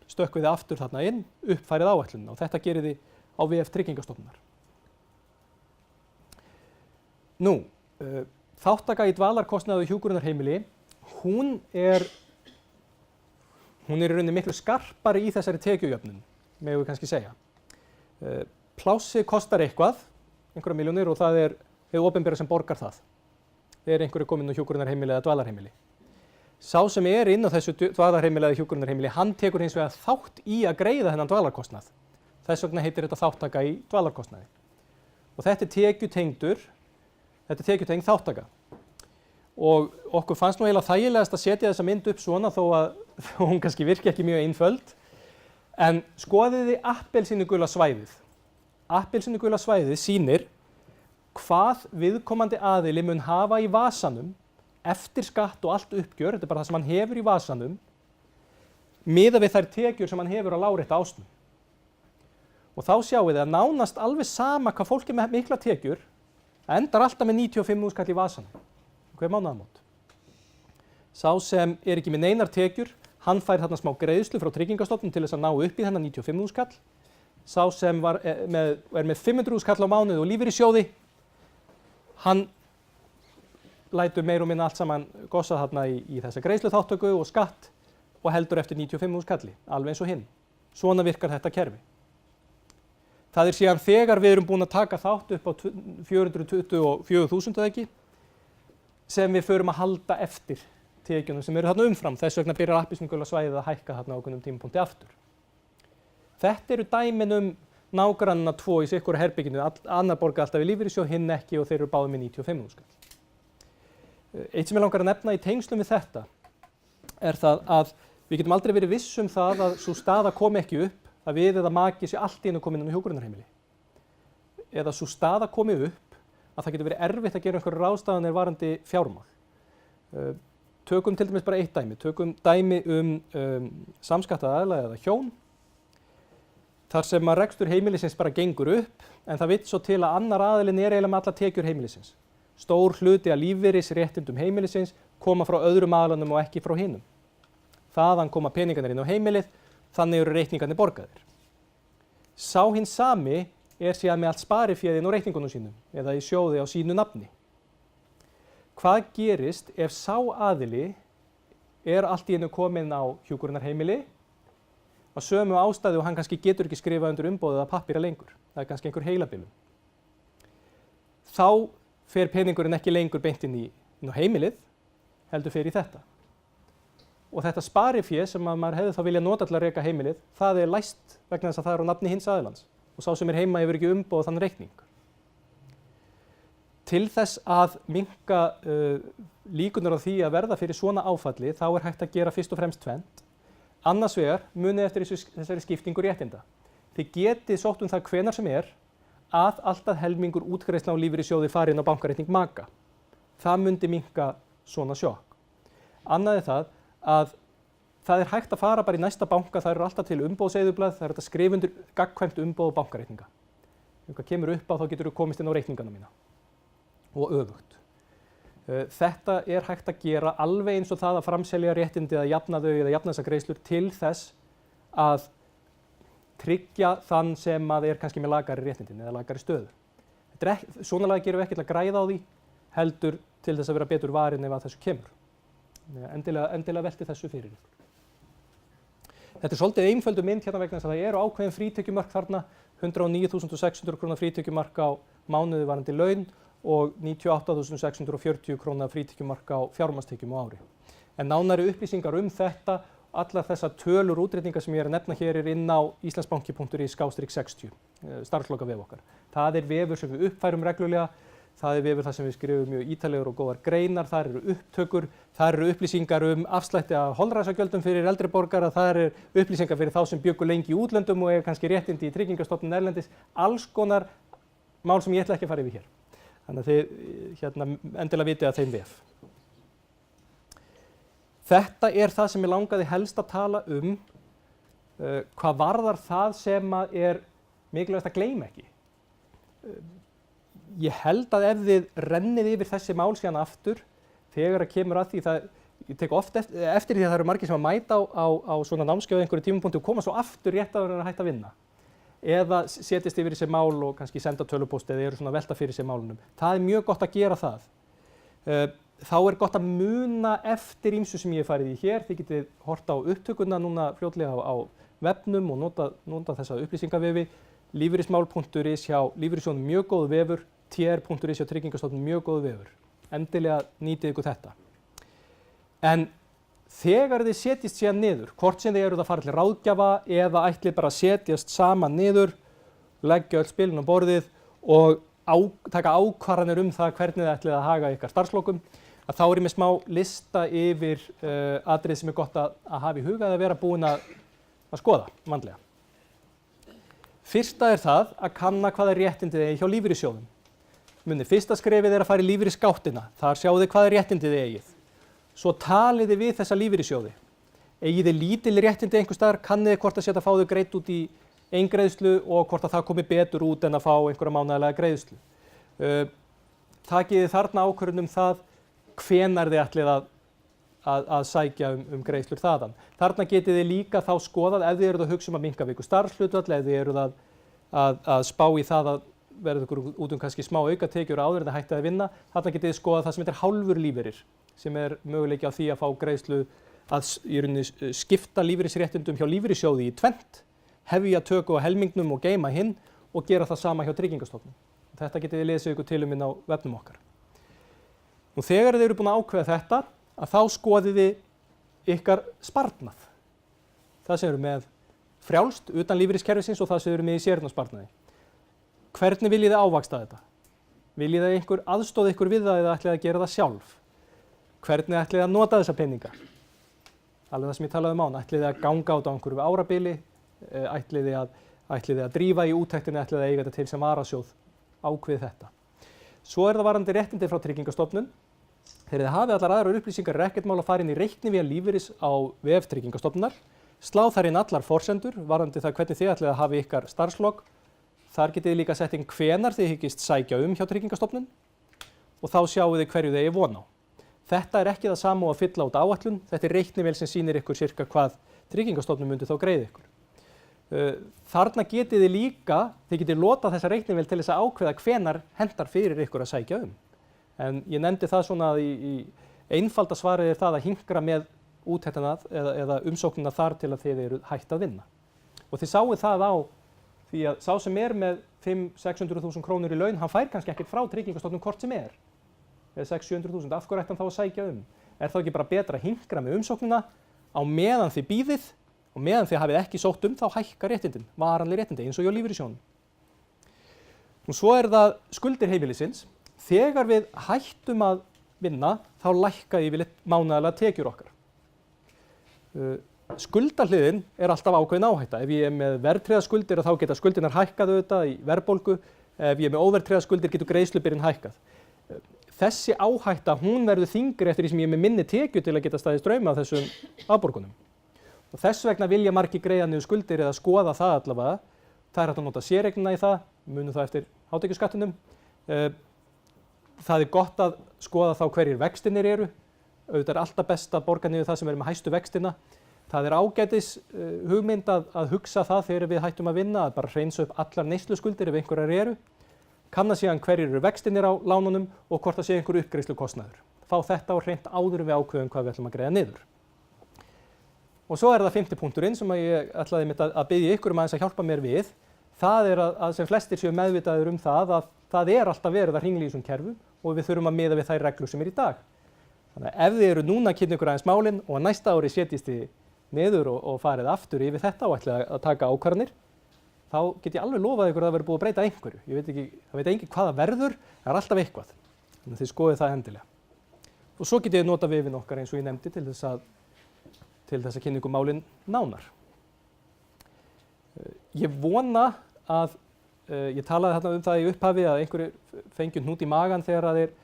stökkvið þið aftur þarna inn, uppfærið áætlunina og þetta gerir þið á VF Tryggingastofnunar. Nú, þátttaka í dvalarkostnaði og hjúkrunarheimili, hún er í rauninni miklu skarpari í þessari tekjujöfnun, megum við kannski segja. Plássið kostar eitthvað, einhverja milljónir og það hið opinbera sem borgar það. Þegar einhverju kominn á hjúkrunarheimili eða dvalarheimili. Sá sem inn á þessu dvalarheimili eða hjúkrunarheimili, hann tekur hins vegar þátt í að greiða þennan dvalarkostnað. Þess vegna heitir þetta þátttaka í dvalarkostnaði. Og þetta tekjutengd þátttaka. Og okkur fannst nú eiginlega þægilegast að setja þessa mynd upp svona þó að hún kannski virki ekki mjög einföld. En skoðiði appelsínugula svæðið. Appelsínugula svæðið sýnir hvað viðkomandi aðili mun hafa í vasanum eftir skatt og allt uppgjör, þetta bara það sem hann hefur í vasanum, miðað við þær tekjur sem hann hefur á lárétta ásnum. Og þá sjáum við að nánast alveg sama hvað fólk með mikla tekjur, endar alltaf með 95.000 kall í vasanum, hver mánaðamót. Sá sem ekki með neinar tekjur, hann fær þarna smá greiðslu frá Tryggingastofnun til þess að ná upp í þennan 95.000 kall. Sá sem er með 500.000 kall á mánuði og lífeyrissjóði, hann lætur meir og minna allt saman gossa þarna í þessa greiðsluþáttöku og skatt og heldur eftir 95.000 kalli, alveg eins og hinn. Svona virkar þetta kerfi. Það síðan þegar við erum búin að taka þátt upp á 424.000 eða ekki, sem við förum að halda eftir tekjunum sem eru þarna umfram. Þess vegna byrjar appelsínugula svæðið að hækka þarna á ákveðnum tímapunkti aftur. Þetta eru dæmin nágrannana tvo í sikkur herbygginu, annar borgar alltaf í lífeyrissjóð, hinn ekki og þeir eru báðir með 95.000 kall. Eitt sem ég langar að nefna í tengslum við þetta það að við getum aldrei verið viss það að sú staða komi ekki upp að við eða maki sé allt í einu komin inn á hjúkrunarheimili. Eða sú staða komi upp að það getur verið erfitt að gera einhverjar ráðstafanir varðandi fjármál. Tökum til dæmis bara eitt dæmi. Tökum dæmi samskattaða aðila eða hjón. Þar sem að rekstur heimilisins bara gengur upp en það vill svo til að annar aðilinn eiginlega með alla tekjur heimilisins. Stór hluti af lífeyrisréttindum heimilisins koma frá öðrum aðilunum og ekki frá hinum. Þaðan koma peningarnir inn á heimilið, þannig eru reikningarnir borgaðir. Sá hinn sami síðan með allt spariféð inn á reikningunum sínum eða í sjóði á sínu nafni. Hvað gerist ef sá aðili allt í einu kominn á hjúkrunarheimili að sömu ástæðu og hann kannski getur ekki skrifað undir umboðið að pappíra lengur. Það kannski einhver heilabilun. Þá fer peningurinn ekki lengur beint inn á heimilið, heldur fer í þetta. Og þetta sparifé sem maður hefði þá viljað nota til að reka heimilið, það læst vegna þess að það á nafni hins aðilans. Og sá sem heima hefur ekki umboð þann reikning. Til þess að minnka líkurnar á því að verða fyrir svona áfalli, þá hægt að gera fyrst og fremst tvennt. Annars vegar munið eftir þessari skiptingu réttinda. Þið getið sótt það hvenær sem að allt að helmingur útgreiðslna á lífeyrissjóði fari inn á bankareikning maka. það myndi minnka svona sjokk. Annað er það að það hægt að fara bara í næsta banka, það eru alltaf til umboðseyðublað, það er hægt að skrifa undir gagnkvæmt umboð og bankareikninga. Ef eitthvað kemur upp á þá getur þú komist inn á reikningana mína og öfugt. Þetta er hægt að gera alveg eins og það að framselja réttindi eða jafna þau eða jafna þessar greiðslur til þess að tryggja þann sem að er kannski með lakari réttindin eða lakari stöðu. Svona lagað gerum við ekki til að græða á því, heldur til þess að vera betur varin ef að þessu kemur. Endilega velti þessu fyrir ykkur. Þetta er svolítið einföldu mynd hérna vegna þess að það eru ákveðin frítekjumörk þarna, 109.600 kr. frítekjumark á mánuði varandi laun og 98.640 kr. frítekjumark á fjármagnstekjum á ári. En nánari upplýsingar þetta, allar þessar tölur útreikningar sem ég er að nefna hér er inn á islandsbanki.is/60, starfslokavef okkar. Það er vefur sem við uppfærum reglulega, það er vefur þar sem við skrifum mjög ítarlegar og góðar greinar, þar eru upptökur, þar eru upplýsingar afslætti af holræsagjöldum fyrir eldri borgara, þar eru upplýsingar fyrir þá sem bjuggu lengi í útlöndum og kannski réttindi í Tryggingastofnun erlendis, alls konar mál sem ég ætla ekki að fara yfir hér. Þannig að þið endilega vitið að þeim vef. Þetta er það sem ég langaði helst að tala hvað varðar það sem er mikilvægast að gleyma ekki. Ég held að ef þið rennið yfir þessi mál síðan aftur, þegar að kemur að því ég tek oft eftir því að það eru margir sem að mæta á svona námskeið á einhverju tímapunkti og koma svo aftur rétt áður en að hætta að vinna. Eða setjast yfir þessi mál og kannski senda tölvupóst eða eru svona að velta fyrir sér málunum. Það er mjög gott að gera það. Þá er gott að muna eftir ýmsu sem ég hef farið í hér. Þið getið horft á upptökuna núna fljótlega á vefnum og nota þessa upplýsingavefi. Lífeyrismál.is hjá Lífeyrissjóðnum mjög góð vefur, tr.is hjá Tryggingastofnun mjög góð vefur. Endilega nýtið ykkur þetta. En þegar þið setjist síðan niður, hvort sem þið eruð að fara til ráðgjafa eða ætlið bara að setjast saman niður, leggja öll spilin á borðið og taka ákvarðanir það hvernig þið ætlið að haga ykkar starfslokum, að þá er ég með smá lista yfir atriði sem er gott að hafa í huga eða vera búin að skoða vandlega. Fyrsta er það að kanna hvaða réttindi þið eigið hjá lífeyrissjóðum. Munið, fyrsta skrefið er að fara í lífeyrisgáttina, þar sjáu þið hvaða réttindi þið eigið. Svo talið þið við þessa lífeyrissjóði. Eigið þið lítil réttindi einhvers staðar, kannið þið hvort að setja að fá þau greitt út í eingreiðslu og hvort að það komi betur út en að fá einhverja mánaðarlega greiðslu. Takið þið þarna ákvörðun það hvenær þið ætlið að sækja greiðslur þaðan. Þarna getið þið líka þá skoðað ef þið eruð að hugsa að minnka viku starfshlutfall, ef þið eruð að spá í það að verða ykkur út kannski smá aukatekjur áður en það hættið að vinna. Þarna getið þið skoðað það sem heitir hálfur lífeyrir, sem er möguleiki á því að fá greiðslu að í rauninni skipta lífeyrisréttindum hjá lífeyrissjóði í tvennt, hefja töku á helmingnum og geyma hinn og gera það sama hjá Tryggingastofnun. Þetta getið þið lesið ykkur til inn á vefnum okkar. Nú þegar þið eru búin að ákveða þetta, að þá skoðið þið ykkar sparnað. Það sem eru með frjálst utan lífeyriskerfisins og það sem eru með í séreignarsparnaði. Hvernig viljið þið ávaxta þetta? Viljið þið einhver aðstoða ykkur við það eða ætlið að gera það sjálf? Hvernig ætlið þið að nota þessa peninga? Alveg það sem ég talaði án. Ætlið þið að ganga á þetta á einhverju árabili? Ætlið þið að drífa í úttektinni? Ætlið þið að eiga þetta til sem varasjóð? Ákveðið þetta. Svo er það varðandi réttindi frá Tryggingastofnun. Þegar þið hafið allar aðrar upplýsingar er ekkert mál að fara inn í reiknivél lífeyris á vef Tryggingastofnunar, slá þar inn allar forsendur varðandi það hvernig þið ætlið að hafa ykkar starfslok. Þar getið þið líka sett inn hvenær þið hyggist sækja hjá Tryggingastofnun og þá sjáu þið hverju þið eigið von á. Þetta er ekki það sama og að fylla út áætlun, þetta er reiknivél sem sýnir ykkur sirka hvað Tryggingastofnun myndi þá greiða ykkur. Þarna getið þið líka, þið getið lotað þessa reiknivél til þess að ákveða hvenær hentar fyrir ykkur að sækja En ég nefndi það svona að í einfalda svarið er það að hinkra með úttektina eða umsóknina þar til að þið eru hætt að vinna. Og þið sáuð það á því að sá sem er með 500–600.000 krónur í laun, hann fær kannski ekkert frá Tryggingastofnun hvort sem er. Eða 600–700.000, af hverju ætti hann þá að sækja Er þá ekki bara betra að hinkra með umsóknina á meðan þið bíðið og meðan þið hafið ekki sótt þá hækka réttindin, varanleg réttindi eins og hjá lífeyrissjóðnum. Og svo er það skuldir heimilisins. Þegar við hættum að vinna, þá lækka yfirleitt mánaðarlega tekjur okkar. Skuldahliðin er alltaf ákveðin áhætta. Ef ég er með verðtryggðar skuldir, þá geta skuldirnar hækkað auðvitað í verðbólgu. Ef ég er með óverðtryggðar skuldir, getur greiðslubyrðin hækkað. þessi áhætta, hún verður þyngri eftir því sem ég er með minni tekju til að geta staðið straum af þessum afborgunum. Og þess vegna vilja margir greiða niður skuldir eða skoða það allavega. Það er hægt að nota séreignina í það, munum það eftir hátekjuskattinum. Það er gott að skoða þá hverjir vextinir eru. Auðvitað er alltaf best að borga niður það sem er með hæstu vextina. Það er ágætis hugmynd að hugsa það þegar við hættum að vinna, að bara hreinsa upp allar neysluskuldir ef einhverjar eru. Kanna síðan hverjir eru vextinir á lánunum og hvort það sé einhver uppgreiðslukostnaður. Fá þetta á hreint áður en við ákveðum hvað við ætlum að greiða niður. Og svo er það 5. punkturinn sem ég ætlaði mitt að biðja ykkur aðeins að hjálpa mér við. Það er að sem flestir séu meðvitaðir það að það er alltaf verið að hringla í þessum kerfum og við þurfum að miða við þær reglur sem er í dag. Þannig að ef þið eru núna að kynna ykkur aðeins málin og að næsta ári setjist þið niður og farið aftur yfir þetta og ætlaði að taka ákvarðanir, þá get ég alveg lofað ykkur að það verður búið að breyta einhverju. Það veit enginn hvað það verður, það er alltaf eitthvað. Þannig að þið skoðið það endilega. Og svo get ég nota vefinn okkar eins og ég nefndi til þess að kynna ykkur málin nánar. Ég vona að, ég talaði þarna það í upphafi að einhverju fengi hnút í magann þegar að þeir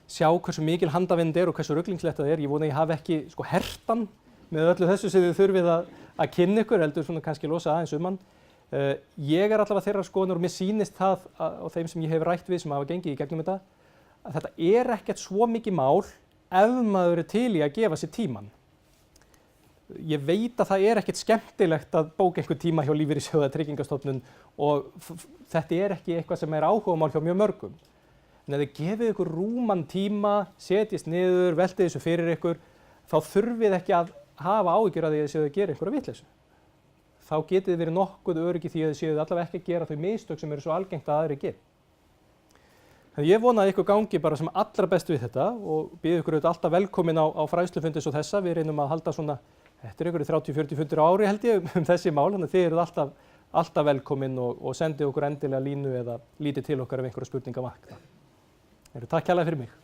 sjá hversu mikil handavind er og hversu ruglingslegt það er. Ég vona að ég hafi ekki hertan með öllu þessu sem þið þurfið að kynna ykkur, heldur svona kannski losa aðeins hann. Ég er allavega þeirra skoðunar og mér sýnist það á þeim sem ég hef rætt við sem hafa gengið í gegnum þetta, að þetta er ekkert svo mikið mál ef maður er til í að gefa sér tímann. Ég veit að það er ekkert skemmtilegt að bóka einhver tíma hjá Lífeyrissjóði eða Tryggingastofnun og þetta er ekki eitthvað sem er áhugamál hjá mjög mörgum. En ef þið gefið ykkur rúman tíma, setjist niður, veltið þessu fyrir ykkur, þá þurfið ekki að hafa áhyggjur af því að þið séu að gera einhverja vitleysu. Þá getið þið verið nokkuð öryggi því að þið séuð allavega ekki að gera þau mistök sem eru svo algengt að aðrir gera. Þannig ég vona að ykkur gangi bara sem allra best við þetta og býð ykkur auðvitað alltaf velkomin á fræðslufundi svo þessa. Við reynum að halda svona, þetta er ykkur 30-40 fundir á ári held ég þessi mál, þannig að þið eruð alltaf velkomin og sendið okkur endilega línu eða lítið til okkar ef einhverja spurninga vakna. Takk kærlega fyrir mig.